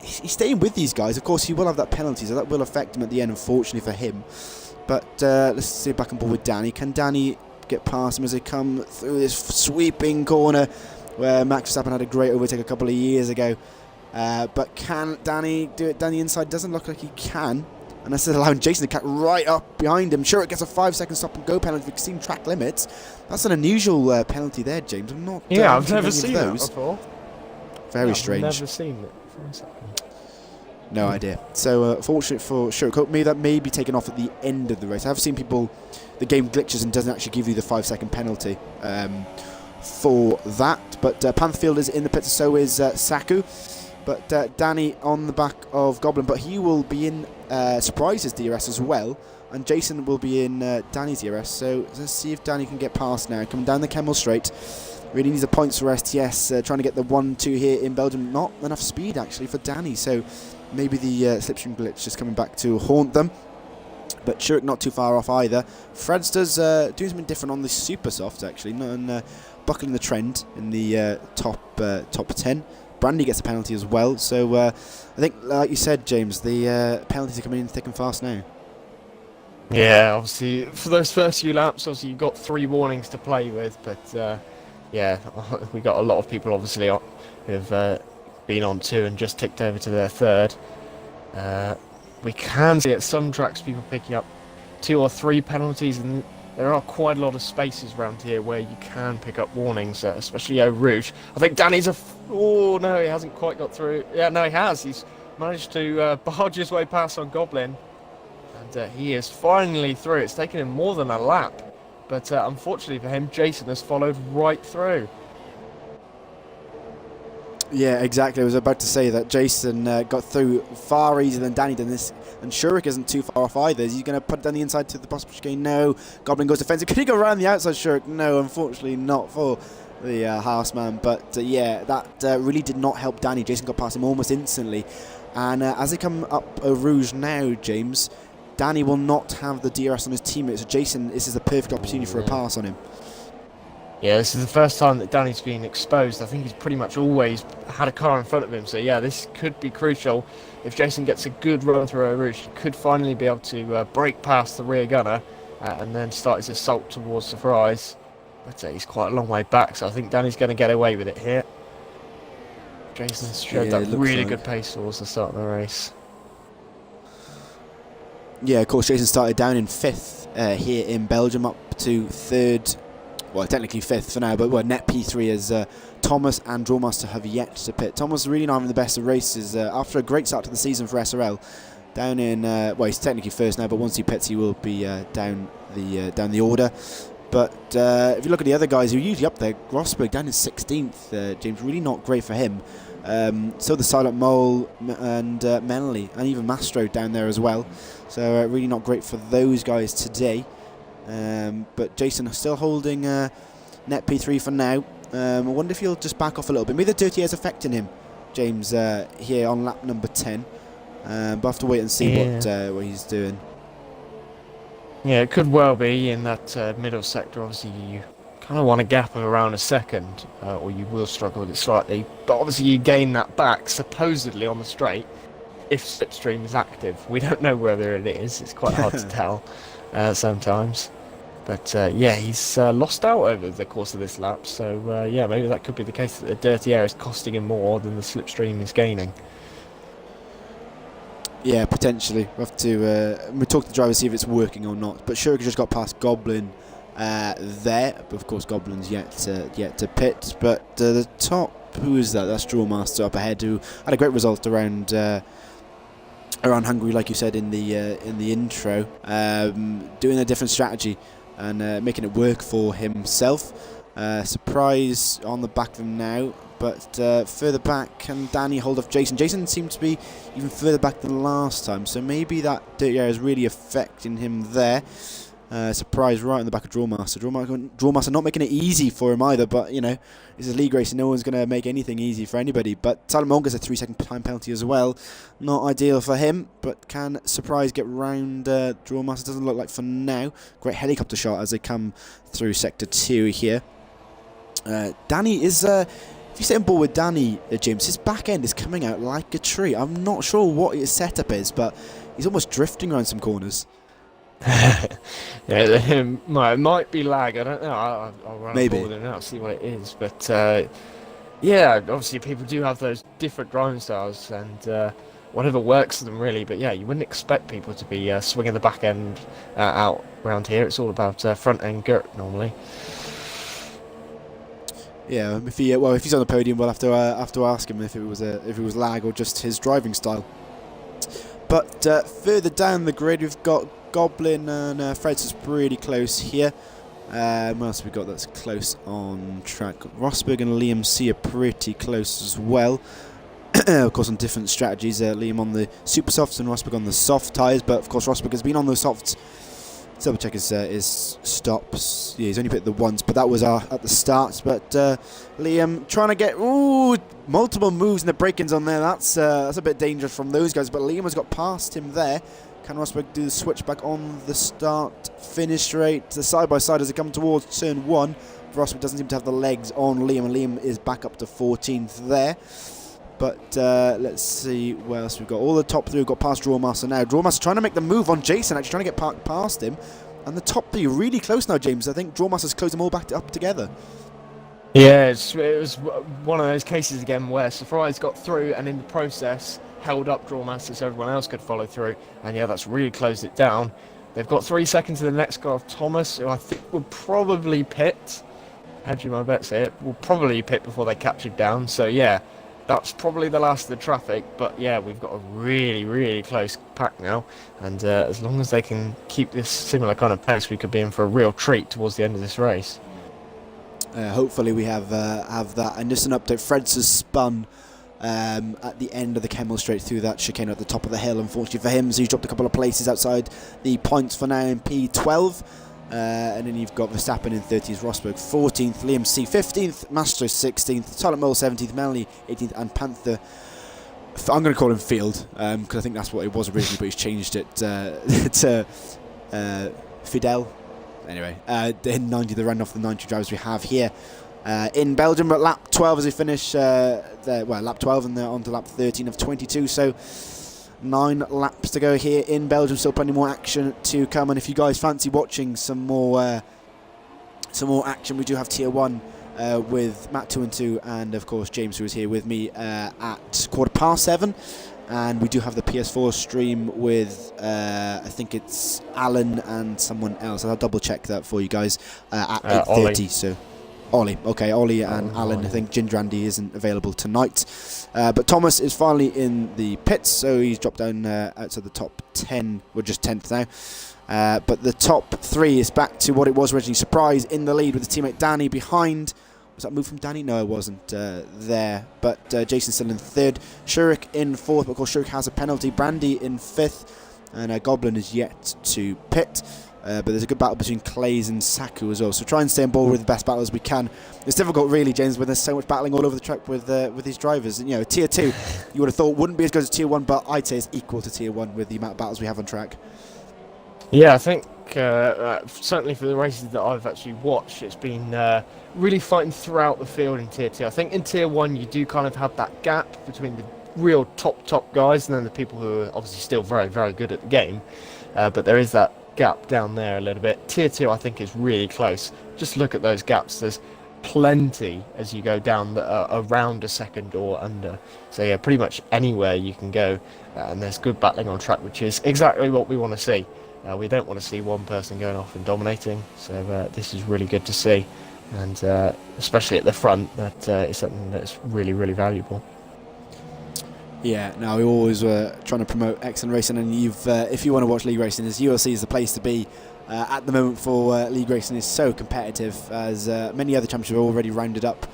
He's staying with these guys. Of course, he will have that penalty, so that will affect him at the end, unfortunately for him. But let's see back and forth with Danny. Can Danny get past him as they come through this sweeping corner where Max Verstappen had a great overtake a couple of years ago? But can Danny do it down the inside? Doesn't look like he can. And this is allowing Jason to catch right up behind him. Sure, it gets a 5-second stop and go penalty for exceeding track limits. That's an unusual penalty there, James. I've never seen that before. Very strange. I've never seen it for a second. No idea. So, fortunate for Shurik, maybe that may be taken off at the end of the race. I have seen people, the game glitches and doesn't actually give you the 5-second penalty for that. But Pantherfield is in the pits, so is Saku. But Danny on the back of Goblin, but he will be in Surprise's DRS as well, and Jason will be in Danny's DRS. So let's see if Danny can get past now. Coming down the Kemmel Straight. Really needs the points for STS, trying to get the 1-2 here in Belgium. Not enough speed, actually, for Danny. So maybe the slipstream glitch just coming back to haunt them. But Shurik not too far off either. Fredster's doing something different on the super soft, actually. Buckling the trend in the top 10. Brandy gets a penalty as well. So I think, like you said, James, the penalties are coming in thick and fast now. Yeah, obviously, for those first few laps, obviously you've got 3 warnings to play with, but yeah, we got a lot of people obviously who've been on 2 and just ticked over to their 3rd. We can see at some tracks people picking up 2 or 3 penalties, and there are quite a lot of spaces around here where you can pick up warnings, especially Eau Rouge. I think Danny's oh no, he hasn't quite got through. Yeah, no, he has. He's managed to barge his way past on Goblin, and he is finally through. It's taken him more than a lap, but unfortunately for him, Jason has followed right through. Yeah, exactly. I was about to say that Jason got through far easier than Danny did this, and Shurik isn't too far off either. Is he going to put it down the inside to the bottom chicane? No. Goblin goes defensive. Could he go around the outside, Shurik? No, unfortunately not for the Horseman. But yeah, that really did not help Danny. Jason got past him almost instantly. And as they come up Eau Rouge now, James, Danny will not have the DRS on his teammate. So Jason, this is the perfect opportunity for a pass on him. Yeah, this is the first time that Danny's been exposed. I think he's pretty much always had a car in front of him. So yeah, this could be crucial. If Jason gets a good run through Eau Rouge, he could finally be able to break past the rear gunner and then start his assault towards Surprise. But he's quite a long way back, so I think Danny's going to get away with it here. Jason showed that really good pace towards the start of the race. Yeah, of course, Jason started down in 5th here in Belgium, up to 3rd. Well, technically 5th for now, but net P3 as Thomas and Drawmaster have yet to pit. Thomas really not having the best of races after a great start to the season for SRL. Down in, well, he's technically 1st now, but once he pits, he will be down the order. But if you look at the other guys who are usually up there, Rosberg down in 16th, James, really not great for him. So the Silent Mole and Menley, and even Mastro down there as well. So really not great for those guys today. But Jason still holding net P3 for now. I wonder if he'll just back off a little bit. Maybe the dirty air is affecting him, James, here on lap number 10. But I'll have to wait and see what he's doing. Yeah, it could well be in that middle sector. Obviously, you kind of want a gap of around a second, or you will struggle with it slightly. But obviously, you gain that back, supposedly on the straight, if Slipstream is active. We don't know whether it is. It's quite hard to tell sometimes. But yeah, he's lost out over the course of this lap. So yeah, maybe that could be the case that the dirty air is costing him more than the Slipstream is gaining. Yeah, potentially. We'll have to we'll talk to the driver, see if it's working or not. But Shurik just got past Goblin there. But of course, Goblin's yet to pit. But the top, who is that? That's Drawmaster up ahead, who had a great result around Hungary, like you said in the intro, doing a different strategy and making it work for himself. Surprise on the back of him now. But further back, can Danny hold off Jason? Jason seemed to be even further back than last time, so maybe that dirty air is really affecting him there. Surprise right in the back of Drawmaster. Drawmaster not making it easy for him either, but, you know, this is league racing. No one's going to make anything easy for anybody. But Salomon gets a 3-second time penalty as well. Not ideal for him, but can Surprise get round Drawmaster? Doesn't look like for now. Great helicopter shot as they come through Sector 2 here. Danny is... if you sit on board with Danny, James, his back end is coming out like a tree. I'm not sure what his setup is, but he's almost drifting around some corners. Yeah, it might be lag. I don't know. I'll run on board with it now, see what it is. But yeah, obviously people do have those different driving styles, and whatever works for them really. But yeah, you wouldn't expect people to be swinging the back end out around here. It's all about front end girt normally. Yeah, if he's on the podium, we'll have to ask him if it was lag or just his driving style. But further down the grid, we've got Goblin and Fred's is pretty close here. What else have we got that's close on track? Rosberg and Liam C are pretty close as well. Of course, on different strategies. Liam on the super softs and Rosberg on the soft tyres. But of course, Rosberg has been on those softs. Let's double check his stops. Yeah, he's only put the once, but that was at the start. But Liam trying to get multiple moves in the break-ins on there. That's a bit dangerous from those guys. But Liam has got past him there. Can Rosberg do the switchback on the start-finish straight? The side-by-side as they come towards turn 1. Rosberg doesn't seem to have the legs on Liam, and Liam is back up to 14th there. But let's see where else we've got. All the top 3 have got past Drawmaster now. Drawmaster trying to make the move on Jason, actually trying to get past him. And the top 3 really close now, James. I think Drawmaster's closed them all back up together. Yeah, it was one of those cases again where Surprise got through and in the process held up Drawmaster so everyone else could follow through. And yeah, that's really closed it down. They've got 3 seconds to the next guy of Thomas, who I think will probably pit. Hedging my bets here, will probably pit before they catch him down. So yeah, that's probably the last of the traffic. But yeah, we've got a really, really close pack now. And as long as they can keep this similar kind of pace, we could be in for a real treat towards the end of this race. Hopefully we have that. And just an update, Fred's has spun at the end of the Kemmel straight through that chicane at the top of the hill, unfortunately for him, so he's dropped a couple of places outside the points for now in P12. And then you've got Verstappen in 30th, Rosberg 14th, Liam C 15th, Mastro 16th, Charlotte Mole 17th, Melanie 18th, and Panther, I'm going to call him Field, because I think that's what it was originally, but he's changed it to Fidel. Anyway, in 90, the run off the 90 drivers we have here in Belgium, but lap 12 as we finish, lap 12 and they're on to lap 13 of 22, so 9 laps to go here in Belgium. Still plenty more action to come, and if you guys fancy watching some more action, we do have Tier 1 with Matt 2 and 2, and of course James, who is here with me at 7:15, and we do have the PS4 stream with I think it's Alan and someone else. I'll double check that for you guys at 8:30. So Ollie, okay, Ollie and Alan. I think Ginger Andy isn't available tonight, but Thomas is finally in the pits, so he's dropped down outside the top 10. We're just 10th now, but the top 3 is back to what it was originally. Surprise in the lead with his teammate Danny behind. Was that a move from Danny? No, it wasn't there. But Jason still in 3rd, Shurik in 4th. But of course, Shurik has a penalty. Brandy in 5th, and Goblin is yet to pit. But there's a good battle between Clays and Saku as well. So try and stay on board with the best battle as we can. It's difficult, really, James, when there's so much battling all over the track with these drivers. And, you know, Tier 2, you would have thought wouldn't be as good as Tier 1, but I'd say it's equal to Tier 1 with the amount of battles we have on track. Yeah, I think certainly for the races that I've actually watched, it's been really fighting throughout the field in Tier 2. I think in Tier 1 you do kind of have that gap between the real top guys and then the people who are obviously still very, very good at the game. But there is that gap down there a little bit. Tier 2 I think is really close. Just look at those gaps. There's plenty as you go down around a second or under. So yeah, pretty much anywhere you can go, and there's good battling on track, which is exactly what we want to see. We don't want to see one person going off and dominating, so this is really good to see, and especially at the front, that is something that's really, really valuable. Yeah, now we always were trying to promote excellent racing, and if you want to watch league racing, ULC is the place to be at the moment for league racing. Is so competitive, as many other championships are already rounded up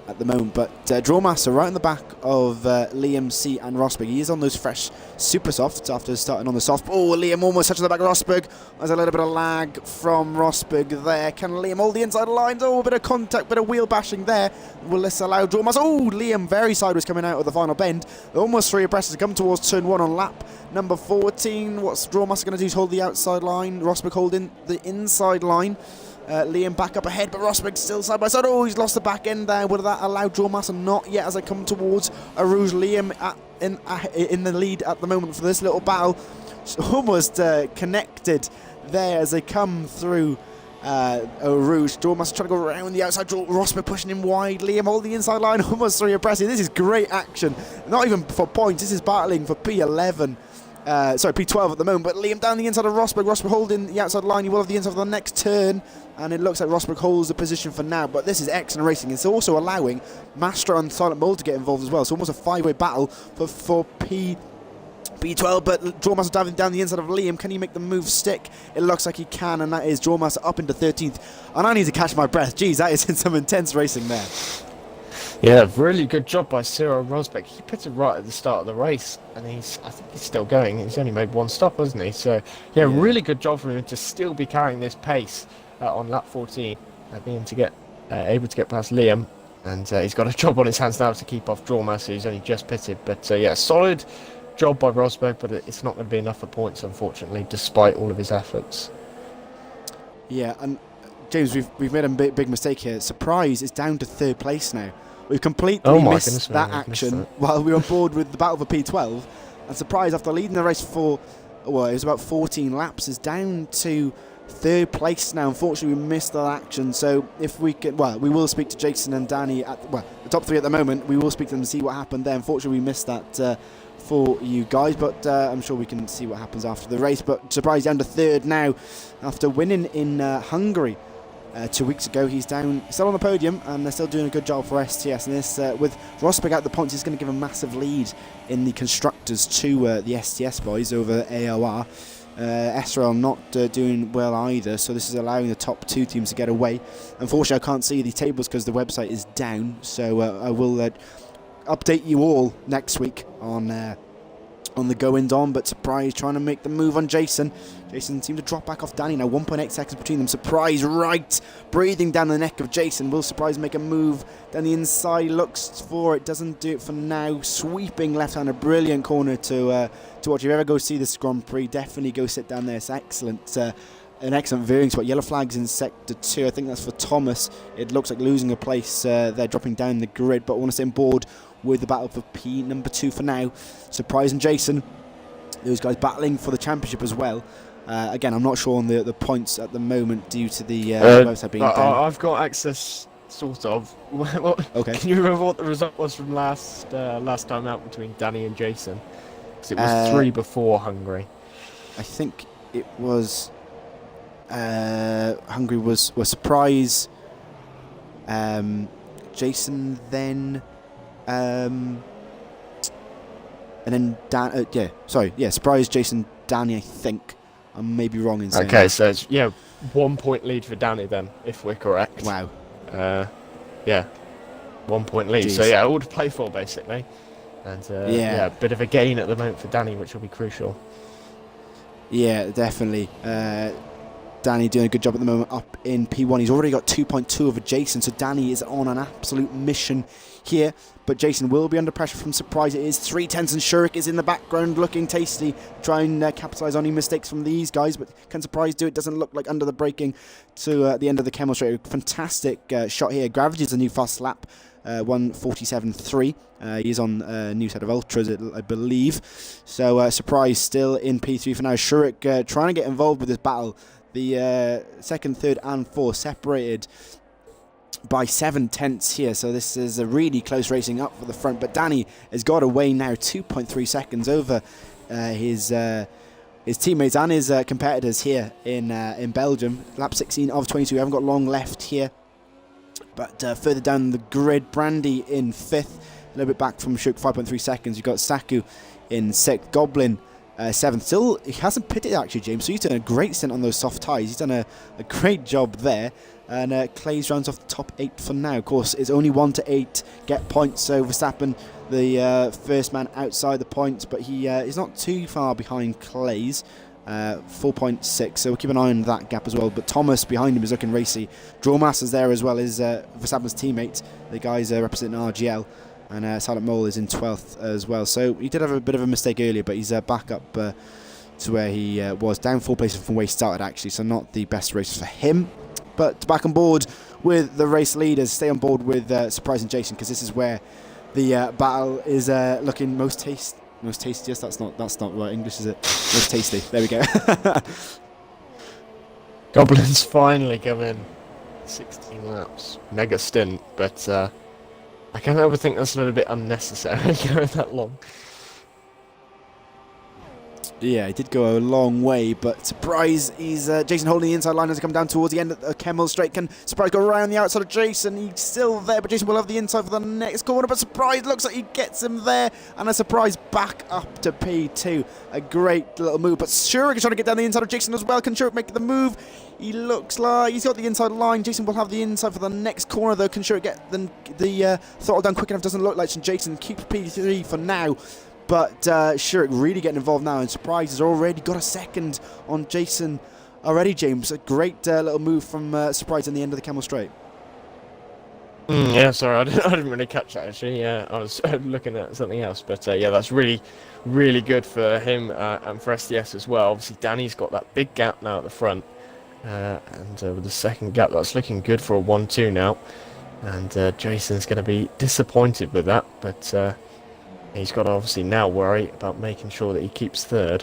at the moment. But Drawmaster right in the back of Liam C and Rosberg. He is on those fresh super softs after starting on the soft. Oh, Liam almost touches the back of Rosberg. There's a little bit of lag from Rosberg there. Can Liam hold the inside lines? Oh, a bit of contact, bit of wheel bashing there. Will this allow Drawmaster? Oh, Liam very sideways coming out of the final bend. Almost 3 abreast to come towards turn 1 on lap number 14. What's Drawmaster going to do is hold the outside line. Rosberg holding the inside line. Liam back up ahead, but Rosberg still side by side. Oh, he's lost the back end there. Will that allow Drawmaster? Not yet, as I come towards Arouge. Liam in the lead at the moment for this little battle. It's almost connected there as they come through Arouge. Drawmaster trying to go around the outside. Rosberg pushing him wide. Liam holding the inside line. Almost 3 abreast. This is great action. Not even for points. This is battling for P11. P12 at the moment, but Liam down the inside of Rosberg. Rosberg holding the outside line. He will have the inside for the next turn, and it looks like Rosberg holds the position for now. But this is excellent racing. It's also allowing Mastra and Silent Bull to get involved as well. So almost a 5-way battle for P12. But Drawmaster diving down the inside of Liam. Can he make the move stick? It looks like he can, and that is Drawmaster up into 13th. And I need to catch my breath. Geez, that is some intense racing there. Yeah, really good job by Cyril Rosberg. He pitted right at the start of the race, and I think he's still going. He's only made 1 stop, hasn't he? So, yeah, really good job for him to still be carrying this pace on lap 14, being able to get past Liam. And he's got a job on his hands now to keep off Drawmaster, who's only just pitted. But, yeah, solid job by Rosberg, but it's not going to be enough for points, unfortunately, despite all of his efforts. Yeah, and James, we've made a big mistake here. Surprise is down to 3rd place now. We've completely missed that action while we were on board with the battle for P12. And Surprise, after leading the race for, well, it was about 14 laps, is down to third place now. Unfortunately, we missed that action. So if we can, well, we will speak to Jason and Danny at the top three at the moment. We will speak to them and see what happened there. Unfortunately, we missed that for you guys, but I'm sure we can see what happens after the race. But surprise, down to third now after winning in Hungary 2 weeks ago. He's down, still on the podium, and they're still doing a good job for STS. And this, with Rosberg out the points, is going to give a massive lead in the constructors to the STS boys over AOR. SRL not doing well either, so this is allowing the top two teams to get away. Unfortunately, I can't see the tables because the website is down, so I will update you all next week on the goings on. But Surprise trying to make the move on Jason. Jason seemed to drop back off Danny now. 1.8 seconds between them. Surprise right, breathing down the neck of Jason. Will Surprise make a move down the inside? Looks for it, doesn't do it for now. Sweeping left hand, a brilliant corner to watch. If you ever go see this Grand Prix, definitely go sit down there. It's excellent. An excellent veering spot. Yellow flags in sector 2. I think that's for Thomas. It looks like losing a place. They're dropping down the grid, but I want to stay on board with the battle for P number 2 for now. Surprise and Jason, those guys battling for the championship as well. Again, I'm not sure on the points at the moment due to the website being down. I've got access, sort of. Okay. Can you remember what the result was from last time out between Danny and Jason? Because it was 3 before Hungary. I think it was Hungary was Surprise. Jason then. And then Dan, Surprise, Jason, Danny, I think. I may be wrong in saying Okay, that. so it's 1 point lead for Danny then, if we're correct. Wow. 1 point lead. Jeez. So all to play for basically. And a bit of a gain at the moment for Danny, which will be crucial. Yeah, definitely. Danny doing a good job at the moment up in P1. He's already got 2.2 over Jason, so Danny is on an absolute mission here. But Jason will be under pressure from Surprise. It is 3/10, and Shurik is in the background looking tasty. Try and capitalise on any mistakes from these guys, but can Surprise do it? Doesn't look like under the braking to the end of the Camel Straight. Fantastic shot here. Gravity is a new fast lap. 1:47.3. He's on a new set of ultras, I believe. So Surprise still in P3 for now. Shurik trying to get involved with this battle. The second, third and fourth separated by 7/10 here, so this is a really close racing up for the front. But Danny has got away now, 2.3 seconds over his teammates and his competitors here in Belgium. Lap 16 of 22. We haven't got long left here. But further down the grid, Brandy in 5th, a little bit back from Shuk, 5.3 seconds. You've got Saku in 6th, Goblin 7th. Still, he hasn't pitted actually, James, so he's done a great stint on those soft tyres. He's done a great job there. And Clays rounds off the top 8 for now. Of course, it's only 1 to 8 get points, so Verstappen, the first man outside the points, but he is not too far behind Clays. 4.6, so we'll keep an eye on that gap as well. But Thomas behind him is looking racy. Drawmaster's there as well as Verstappen's teammate, the guys representing RGL, and Silent Mole is in 12th as well. So he did have a bit of a mistake earlier, but he's back up to where he was, down 4 places from where he started actually, so not the best race for him. But back on board with the race leaders. Stay on board with Surprise and Jason, because this is where the battle is looking most tastiest. That's not right English, is it? Most tasty. There we go. Goblins finally come in. 16 laps. Mega stint, but I can't ever think that's a little bit unnecessary going that long. Yeah, he did go a long way, but Surprise, he's Jason holding the inside line as he come down towards the end of the Kemmel Straight. Can Surprise go around the outside of Jason? He's still there, but Jason will have the inside for the next corner, but Surprise looks like he gets him there, and a Surprise back up to P2. A great little move, but Shurik is trying to get down the inside of Jason as well. Can Shurik make the move? He looks like he's got the inside line. Jason will have the inside for the next corner, though. Can Shurik get the throttle down quick enough? Doesn't look like, so Jason keeps P3 for now. But Shurik really getting involved now, and Surprise has already got a second on Jason already, James. A great little move from Surprise in the end of the Camel Straight. Yeah, sorry, I didn't really catch that actually. Yeah, I was looking at something else, but yeah, that's really, really good for him and for SDS as well. Obviously, Danny's got that big gap now at the front, and with the second gap, that's looking good for a 1-2 now. And Jason's going to be disappointed with that, but he's got to obviously now worry about making sure that he keeps third.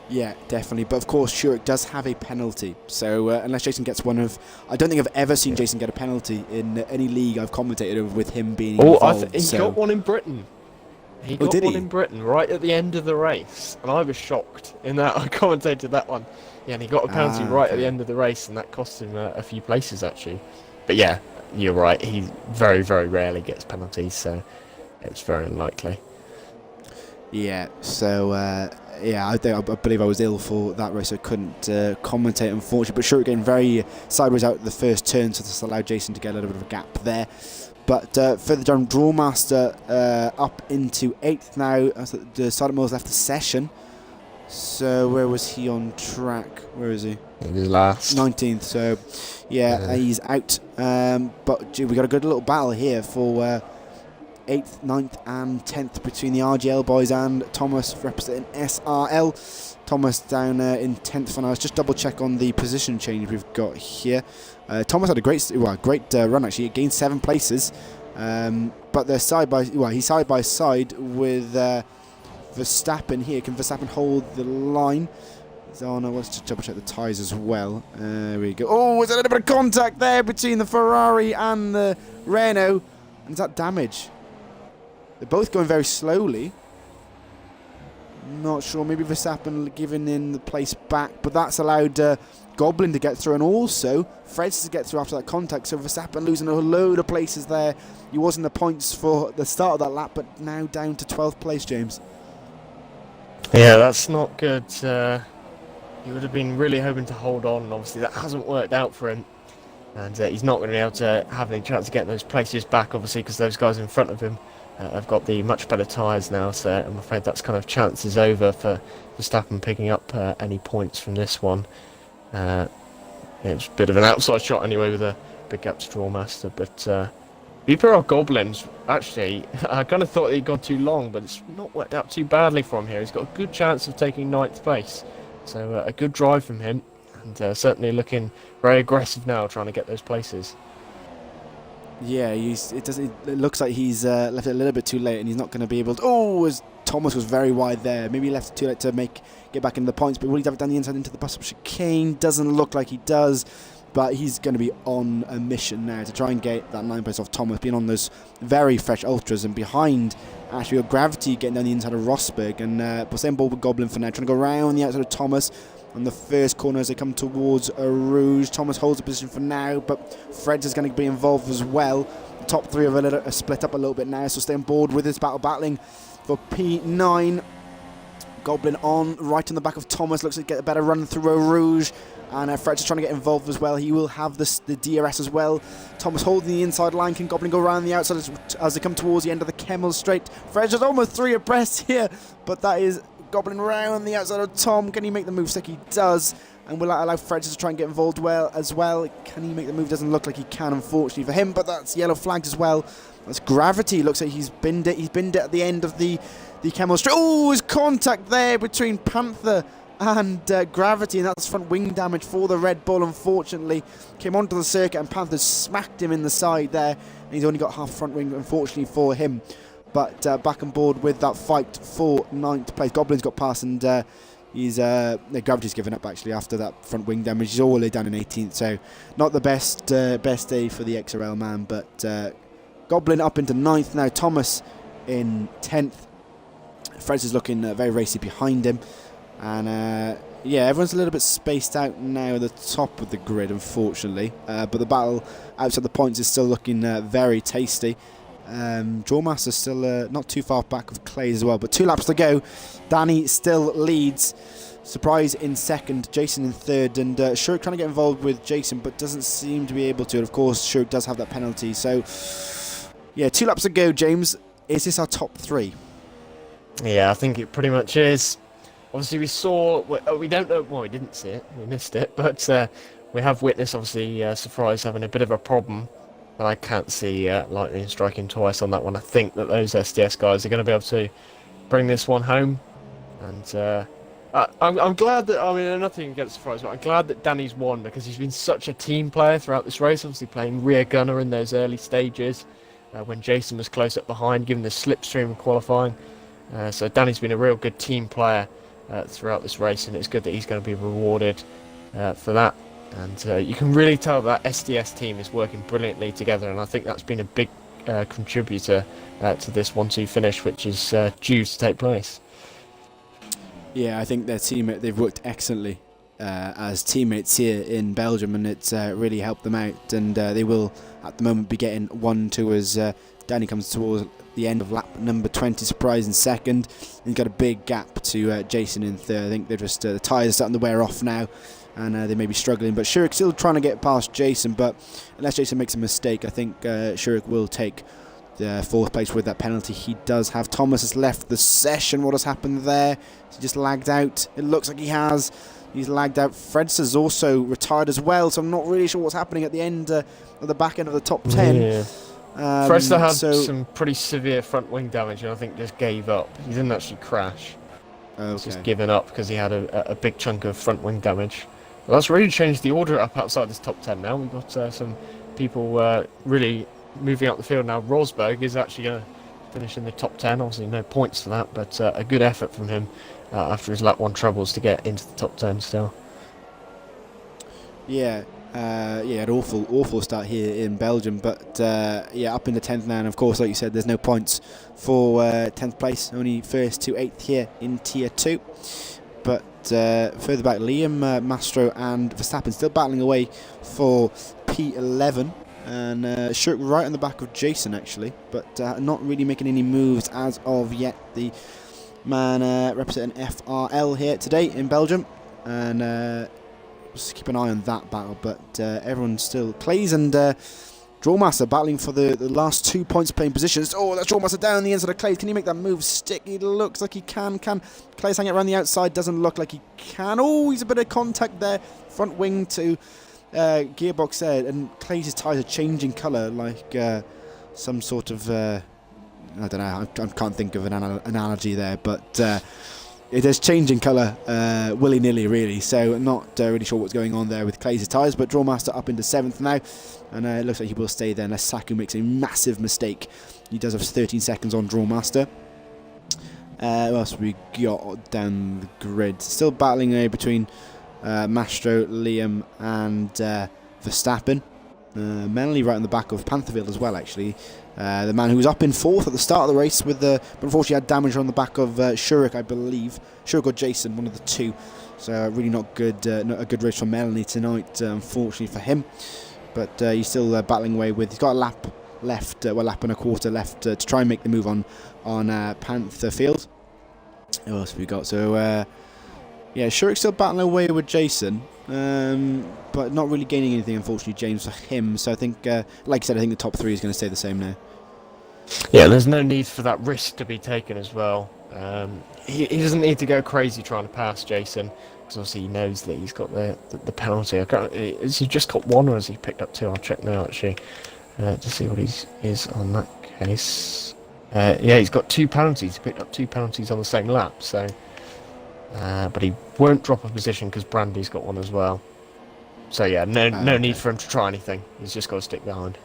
Yeah, definitely. But of course, Schurig does have a penalty. So unless Jason gets one of... I don't think I've ever seen Jason get a penalty in any league I've commentated over with him being involved. He got one in Britain. He got one in Britain right at the end of the race. And I was shocked in that. I commentated that one. Yeah, and he got a penalty right at the end of the race, and that cost him a few places, actually. But yeah, you're right. He very, very rarely gets penalties, so it's very unlikely. Yeah, so... I believe I was ill for that race, so I couldn't commentate, unfortunately. But Schurig getting very sideways out the first turn, so this allowed Jason to get a little bit of a gap there. But further down, Drawmaster up into 8th now. The Silent Mills left the session. So where was he on track? Where is he? He was last. 19th, so yeah, he's out. But we got a good little battle here for... 8th, 9th and 10th between the RGL boys and Thomas representing SRL. Thomas down in 10th for now. Let's just double check on the position change we've got here. Thomas had a great run actually. He gained 7 places, but they're he's side by side with Verstappen here. Can Verstappen hold the line? So let's just double check the tyres as well. There we go. Oh, there's a little bit of contact there between the Ferrari and the Renault. And is that damage? They're both going very slowly. Not sure. Maybe Verstappen giving in the place back, but that's allowed Goblin to get through, and also Freds to get through after that contact. So Verstappen losing a load of places there. He was in the points for the start of that lap, but now down to 12th place, James. Yeah, that's not good. He would have been really hoping to hold on, and obviously that hasn't worked out for him. And he's not going to be able to have any chance of getting those places back, obviously, because those guys in front of him have got the much better tyres now, so I'm afraid that's kind of chances over for Verstappen picking up any points from this one. It's a bit of an outside shot anyway with a big gap to Drawmaster, but Viper Goblins, actually, I kind of thought he'd gone too long, but it's not worked out too badly from here. He's got a good chance of taking 9th place, so a good drive from him, and certainly looking very aggressive now, trying to get those places. Yeah, it looks like he's left it a little bit too late, and he's not going to be able to... Oh, as Thomas was very wide there. Maybe he left it too late to get back into the points, but will he have it down the inside into the bus-up chicane? Doesn't look like he does, but he's going to be on a mission now to try and get that 9 place off Thomas, being on those very fresh ultras, and behind actually got Gravity getting down the inside of Rosberg, and same ball with Goblin for now, trying to go around the outside of Thomas on the first corner as they come towards Rouge. Thomas holds the position for now, but Freds is going to be involved as well. The top 3 are split up a little bit now, so stay on board with this battle, battling for P9. Goblin right on the back of Thomas, looks like get a better run through Rouge, and Freds is trying to get involved as well. He will have the DRS as well. Thomas holding the inside line. Can Goblin go around the outside as they come towards the end of the Kemmel straight? Freds is almost 3 abreast here, but that is Goblin round the outside of Tom. Can he make the move? Like he does, and will that allow Freds to try and get involved as well? Can he make the move? Doesn't look like he can, unfortunately for him, but that's yellow flagged as well. That's Gravity. Looks like he's binned it. He's binned it at the end of the Kemmel straight. Oh, there's contact there between Panther and Gravity, and that's front wing damage for the Red Bull, unfortunately. Came onto the circuit and Panther smacked him in the side there, and he's only got half front wing, unfortunately for him. But back on board with that fight for 9th place. Goblin's got past, and Gravity's given up actually after that front wing damage. He's all the way down in 18th, so not the best day for the XRL man. But Goblin up into 9th now. Thomas in 10th. Freds is looking very racy behind him. And everyone's a little bit spaced out now at the top of the grid, unfortunately. But the battle outside the points is still looking very tasty. Drawmaster's still not too far back with Clays as well, but 2 laps to go. Danny still leads. Surprise in 2nd, Jason in 3rd, and Schurig trying to get involved with Jason, but doesn't seem to be able to. And of course, Schurig does have that penalty. So, yeah, 2 laps to go, James. Is this our top 3? Yeah, I think it pretty much is. Obviously, we don't know, well, we didn't see it, we missed it, but we have witnessed, obviously, Surprise having a bit of a problem. But I can't see Lightning striking twice on that one. I think that those SDS guys are going to be able to bring this one home. And I'm glad that, I mean, nothing against Surprise, but I'm glad that Danny's won, because he's been such a team player throughout this race, obviously playing rear gunner in those early stages when Jason was close up behind, given the slipstream of qualifying. So Danny's been a real good team player. throughout this race, and it's good that he's going to be rewarded for that. And you can really tell that SDS team is working brilliantly together, and I think that's been a big contributor to this 1-2 finish, which is due to take place. Yeah, I think their team, they've worked excellently as teammates here in Belgium, and it's really helped them out, and they will at the moment be getting 1-2 as Danny comes towards the end of lap number 20, Surprise in second. He's got a big gap to Jason in third. I think they're just the tyres are starting to wear off now, and they may be struggling, but Shurik still trying to get past Jason, but unless Jason makes a mistake, I think Shurik will take the fourth place with that penalty. He does have. Thomas has left the session. What has happened there? He just lagged out. It looks like he has. He's lagged out. Freds has also retired as well, so I'm not really sure what's happening at the end of the back end of the top 10. Yeah. Freds had some pretty severe front wing damage, and I think just gave up. He didn't actually crash. Okay. He's just given up because he had a big chunk of front wing damage. Well, that's really changed the order up outside this top 10 now. We've got some people really moving up the field now. Rosberg is actually going to finish in the top 10. Obviously no points for that, but a good effort from him after his lap 1 troubles to get into the top 10 still. Yeah, an awful start here in Belgium, but up in the 10th now, and of course, like you said, there's no points for 10th place, only 1st to 8th here in Tier 2. But further back, Liam, Mastro and Verstappen still battling away for P11, and Shurik right on the back of Jason actually, but not really making any moves as of yet. The man representing FRL here today in Belgium, and just keep an eye on that battle, but everyone's still Clays and Drawmaster battling for the last 2 points playing positions. Oh, that's Drawmaster down the inside of Clays. Can he make that move stick? He looks like he can. Clays hanging around the outside, doesn't look like he can. Oh, he's a bit of contact there. Front wing to gearbox there, and Clays' tyres are changing colour like some sort of I don't know, I can't think of an analogy there, but it is changing colour willy-nilly really, so not really sure what's going on there with Clays' tyres, but Drawmaster up into 7th now, and it looks like he will stay there unless Saku makes a massive mistake. He does have 13 seconds on Drawmaster. What else have we got down the grid? Still battling between Mastro, Liam and Verstappen. Manley right on the back of Pantherfield as well actually. The man who was up in 4th at the start of the race but unfortunately had damage on the back of Shurik, I believe. Shurik or Jason, one of the two. So really not a good race for Melanie tonight, unfortunately for him. But he's still battling away with. He's got a lap left, lap and a quarter left to try and make the move on Pantherfield. What else have we got? So Shurik's still battling away with Jason. But not really gaining anything, unfortunately, James, for him. So I think, like I said, I think the top 3 is going to stay the same now. Yeah, there's no need for that risk to be taken as well. He doesn't need to go crazy trying to pass Jason, because obviously he knows that he's got the penalty. Has he just got 1 or has he picked up 2? I'll check now actually to see what he is on that case. He's got 2 penalties. He picked up 2 penalties on the same lap, so. But he won't drop a position because Brandy's got 1 as well. So yeah, no need for him to try anything. He's just got to stick behind.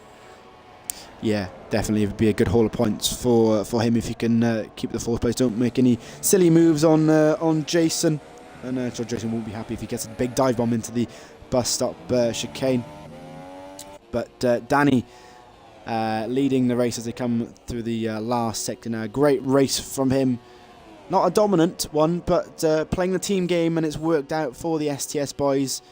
Yeah, definitely, it would be a good haul of points for him if he can keep the 4th place. Don't make any silly moves on Jason, and sure Jason won't be happy if he gets a big dive bomb into the bus stop chicane. But Danny leading the race as they come through the last sector now. Great race from him. Not a dominant one, but playing the team game, and it's worked out for the STS boys,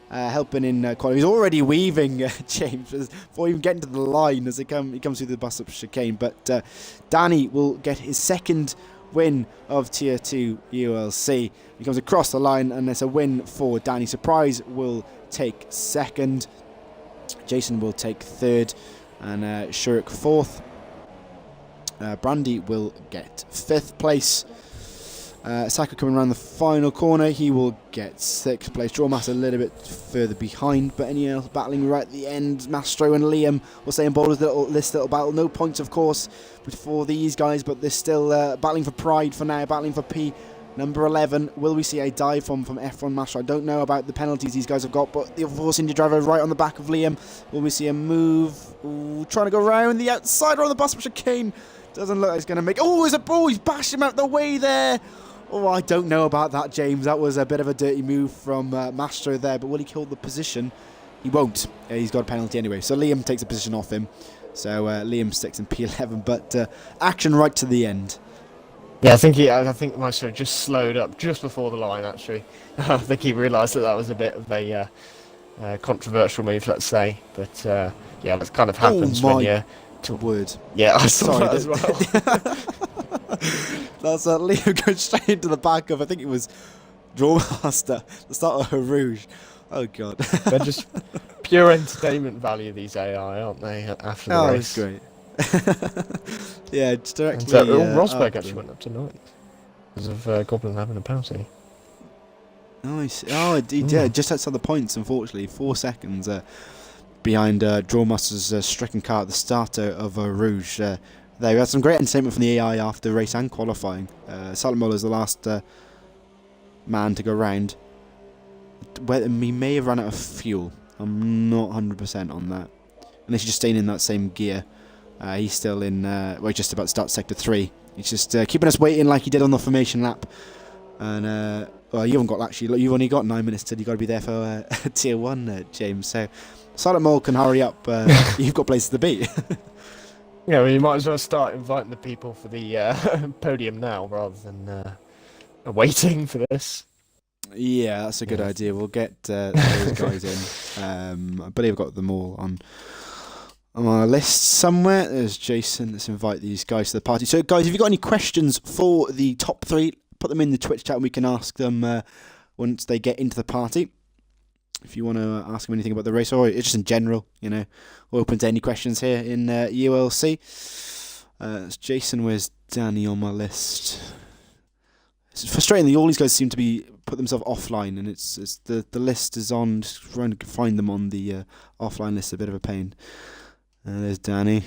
helping in quality. He's already weaving James before even getting to the line as he comes through the bus up chicane. But Danny will get his 2nd win of Tier 2 ULC. He comes across the line, and it's a win for Danny. Surprise will take 2nd. Jason will take 3rd, and Shurik 4th. Brandy will get 5th place. Saka coming around the final corner, he will get 6th place. Drawmaster a little bit further behind, but anyone else battling right at the end. Mastro and Liam will stay in bold as this little battle. No points, of course, for these guys, but they're still battling for pride for now, battling for P. Number 11, will we see a dive from F1 Mastro? I don't know about the penalties these guys have got, but the Force India driver right on the back of Liam. Will we see a move? Ooh, trying to go around the outside on the bus of chicane. Doesn't look like it's going to make. Oh, he's bashed him out the way there. Oh, I don't know about that, James. That was a bit of a dirty move from Mastro there, but will he kill the position? He won't. He's got a penalty anyway. So Liam takes a position off him. So Liam sticks in P11, but action right to the end. Yeah, I think Maestro just slowed up just before the line. Actually, I think he realised that was a bit of a controversial move, let's say. But yeah, that kind of happens when you're. Word. Yeah, I saw that as well. That's Liam going straight into the back of, I think it was Drawmaster, the start of Rouge. Oh god. They're just pure entertainment value, these AI, aren't they? After the race. Oh, that's great. Yeah, it's directly. So, Rosberg actually went up to 9th because of Goblin having a penalty. Nice. Oh, yeah, just outside the points, unfortunately. 4 seconds behind Drawmaster's stricken car at the start of Rouge. They had some great entertainment from the AI after race and qualifying. Salamol is the last man to go round. He may have run out of fuel. I'm not 100% on that. Unless he's just staying in that same gear. He's still in, well, just about to start Sector 3. He's just keeping us waiting like he did on the formation lap. And, well, you haven't got, actually, you've only got 9 minutes till you've got to be there for Tier 1, James. So, Silent Mole can hurry up. You've got places to be. Yeah, well, you might as well start inviting the people for the podium now rather than waiting for this. Yeah, that's a good idea. We'll get those guys in. I believe I've got them all on my list somewhere. There's Jason. Let's invite these guys to the party. So, guys, if you've got any questions for the top 3, put them in the Twitch chat and we can ask them once they get into the party. If you want to ask them anything about the race or just in general, we're open to any questions here in ULC. It's Jason. Where's Danny on my list? It's frustrating that all these guys seem to be put themselves offline, and it's the list is on. Just trying to find them on the offline list. A bit of a pain. There's Danny.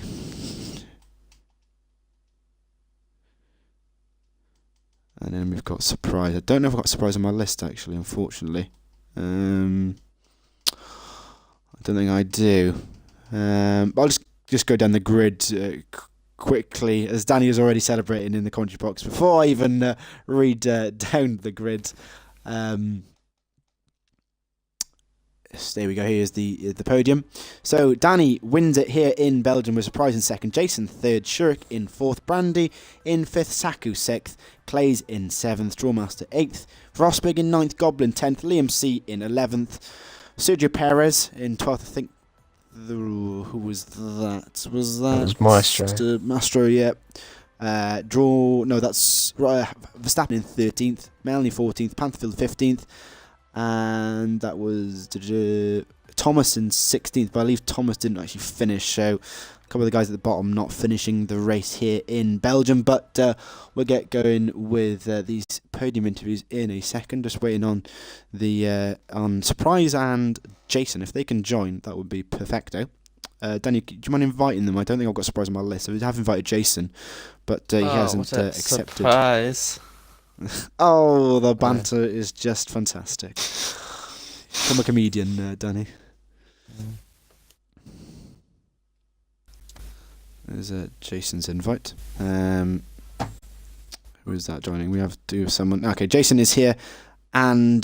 And then we've got Surprise. I don't know if I've got Surprise on my list, actually, unfortunately. I don't think I do. But I'll just go down the grid quickly, as Danny was already celebrating in the commentary box before I even read down the grid. There we go. Here's the podium. So Danny wins it here in Belgium with Surprise in 2nd, Jason 3rd, Shurk in 4th, Brandy in 5th, Saku 6th, Clays in 7th, Drawmaster 8th, Rosberg in 9th, Goblin 10th, Liam C in 11th, Sergio Perez in 12th. I think who was that? Was that Maestro? Mastro, yeah. That's Verstappen in 13th, Melanie 14th, Pantherfield 15th. And that was Thomas in 16th, but I believe Thomas didn't actually finish, so a couple of the guys at the bottom not finishing the race here in Belgium. But we'll get going with these podium interviews in a second. Just waiting on the on Surprise and Jason. If they can join, that would be perfecto. Danny, do you mind inviting them? I don't think I've got Surprise on my list. I have invited Jason, but he hasn't accepted. Surprise! Oh, the banter is just fantastic. Become a comedian, Danny. There's Jason's invite. Who is that joining? We have to do someone. Okay, Jason is here, and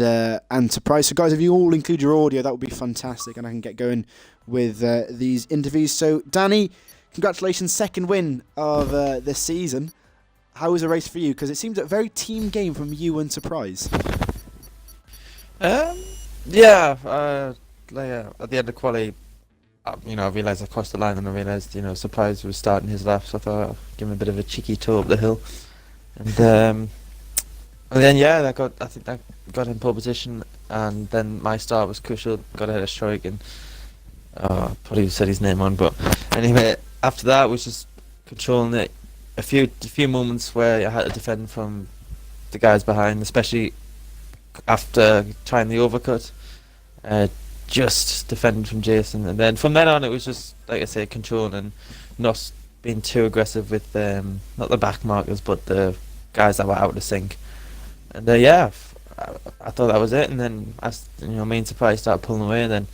Surprise. So, guys, if you all include your audio, that would be fantastic, and I can get going with these interviews. So, Danny, congratulations, 2nd win of this season. How was the race for you? Because it seems a very team game from you and Surprise. At the end of quali, I realised I crossed the line and I realised, Surprise was starting his lap, so I thought I'd give him a bit of a cheeky tour up the hill. And then, I got in pole position, and then my start was crucial, got ahead of Strike, and probably said his name on, but anyway, after that was just controlling it. A few moments where I had to defend from the guys behind, especially after trying the overcut. Just defending from Jason, and then from then on it was just, like I say, controlling and not being too aggressive with not the back markers but the guys that were out of sync. And I thought that was it. And then as me and Surprise started pulling away, and then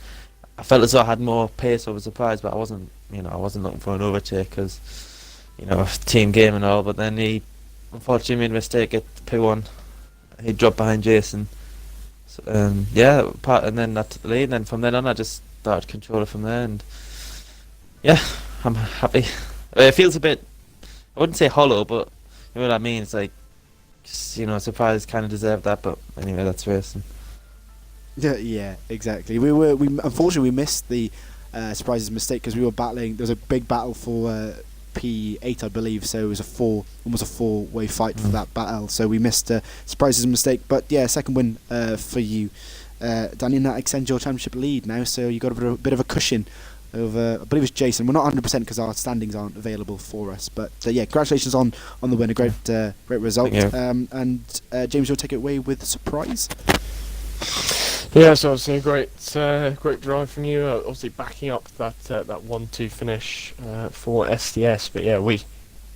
I felt as though I had more pace over Surprise, but I wasn't looking for an overtake because team game and all. But then he unfortunately made a mistake at P1, he dropped behind Jason. So, and then that took the lead, and then from then on I just started controlling from there, and yeah, I'm happy. It feels a bit, I wouldn't say hollow, but you know what I mean. It's like, just, surprise kind of deserved that, but anyway, that's racing. Yeah, exactly. We unfortunately we missed the surprises mistake because we were battling. There was a big battle for P8, I believe. So it was almost a four-way fight for that battle. So we missed surprises mistake. But yeah, second win for you, Danny, and that extends your championship lead now. So you got a bit of a cushion over, I believe it's Jason. We're not 100% because our standings aren't available for us. But yeah, congratulations on the win. A great result. And James, you'll take it away with surprise. Yeah, so obviously a great drive from you. Obviously backing up that 1-2 finish for SDS. But yeah, we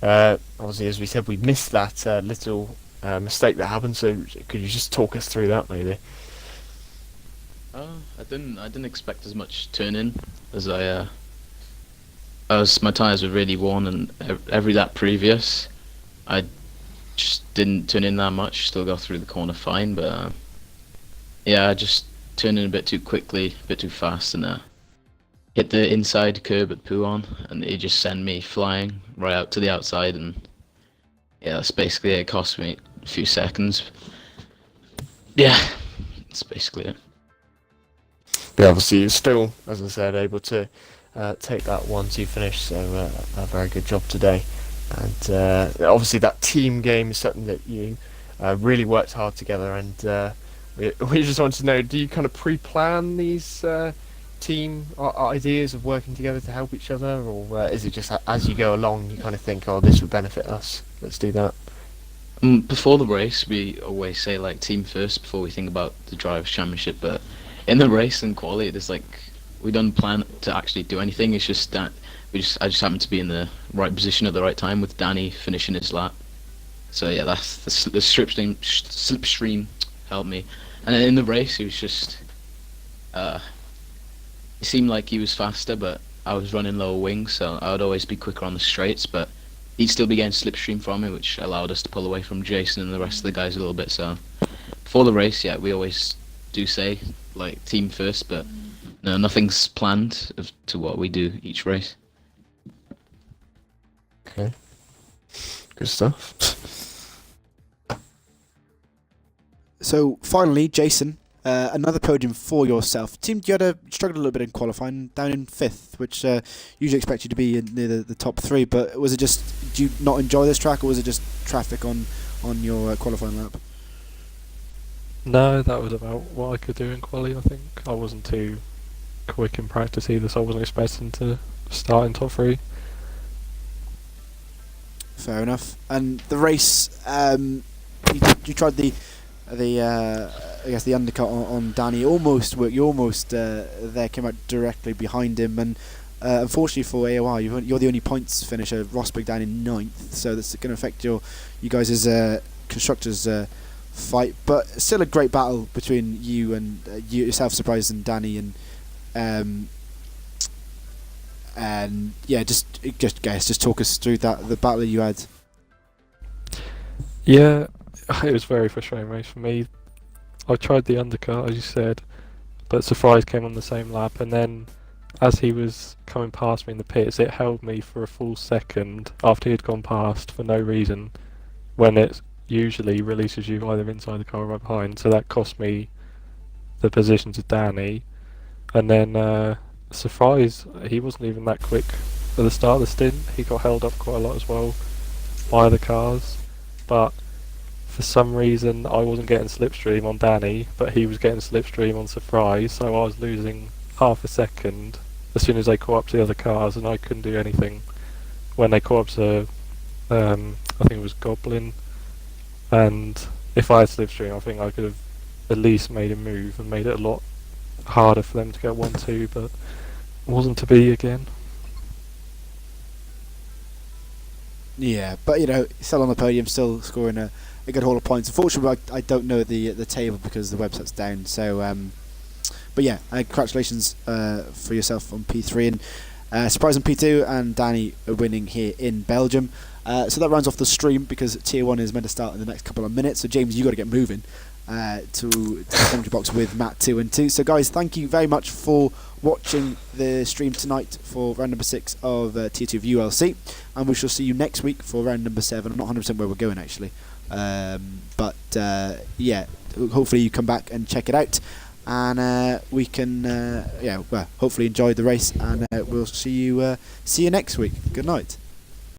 obviously, as we said, we missed that little mistake that happened. So could you just talk us through that, maybe? I didn't expect as much turn in as my tyres were really worn, and every lap previous, I just didn't turn in that much. Still got through the corner fine, but yeah, I just turned in a bit too quickly, a bit too fast, and hit the inside curb at Pouon, and it just sent me flying right out to the outside, and yeah, that's basically it. It cost me a few seconds. Yeah, that's basically it. Yeah, obviously you're still, as I said, able to take that 1-2 finish, so a very good job today. And obviously that team game is something that you really worked hard together, and we just wanted to know, do you kind of pre-plan these team ideas of working together to help each other, or is it just as you go along you kind of think, oh, this would benefit us, let's do that? Before the race, we always say like team first before we think about the Drivers' Championship, but in the race and quality, there's like, we don't plan to actually do anything. It's just that I just happened to be in the right position at the right time with Danny finishing his lap. So yeah, that's the slipstream helped me. And then in the race, he was just, it seemed like he was faster, but I was running lower wings, so I would always be quicker on the straights, but he'd still be getting slipstream from me, which allowed us to pull away from Jason and the rest of the guys a little bit. So before the race, yeah, we always do say like team first, but no, nothing's planned to what we do each race. Okay, good stuff. So finally, Jason, another podium for yourself. Team, you struggled a little bit in qualifying, down in 5th, which usually expect you to be near the top 3. But was it just, do you not enjoy this track, or was it just traffic on your qualifying lap? No, that was about what I could do in quali. I think I wasn't too quick in practice either, so I wasn't expecting to start in top 3. Fair enough. And the race, you tried the I guess the undercut on Danny. Almost worked. You almost there came out directly behind him, and unfortunately for AOR, you're the only points finisher. Rosberg down in 9th, so that's going to affect you guys' constructors fight. But still a great battle between you and yourself, Surprise, and Danny, and yeah, just talk us through the battle you had. Yeah, it was a very frustrating race for me. I tried the undercut, as you said, but Surprise came on the same lap, and then as he was coming past me in the pits, it held me for a full second after he had gone past for no reason, when it usually releases you either inside the car or right behind, so that cost me the position to Danny. And then Surprise, he wasn't even that quick at the start of the stint. He got held up quite a lot as well by the cars, but for some reason I wasn't getting slipstream on Danny, but he was getting slipstream on Surprise, so I was losing half a second as soon as they caught up to the other cars, and I couldn't do anything when they caught up to I think it was Goblin, and if I had slipstream I think I could have at least made him move and made it a lot harder for them to get 1-2, but it wasn't to be again. Yeah, but still on the podium, still scoring a good haul of points. Unfortunately, I don't know the table because the website's down. So, but yeah, congratulations for yourself on P3. Surprise on P2 and Danny are winning here in Belgium. So that rounds off the stream because Tier 1 is meant to start in the next couple of minutes. So James, you got to get moving to the commentary box with Matt 2 and 2. So guys, thank you very much for watching the stream tonight for round number 6 of Tier 2 of ULC, and we shall see you next week for round number 7. I'm not 100% where we're going actually, but yeah, hopefully you come back and check it out, and we can hopefully enjoy the race, and we'll see you next week. Good night.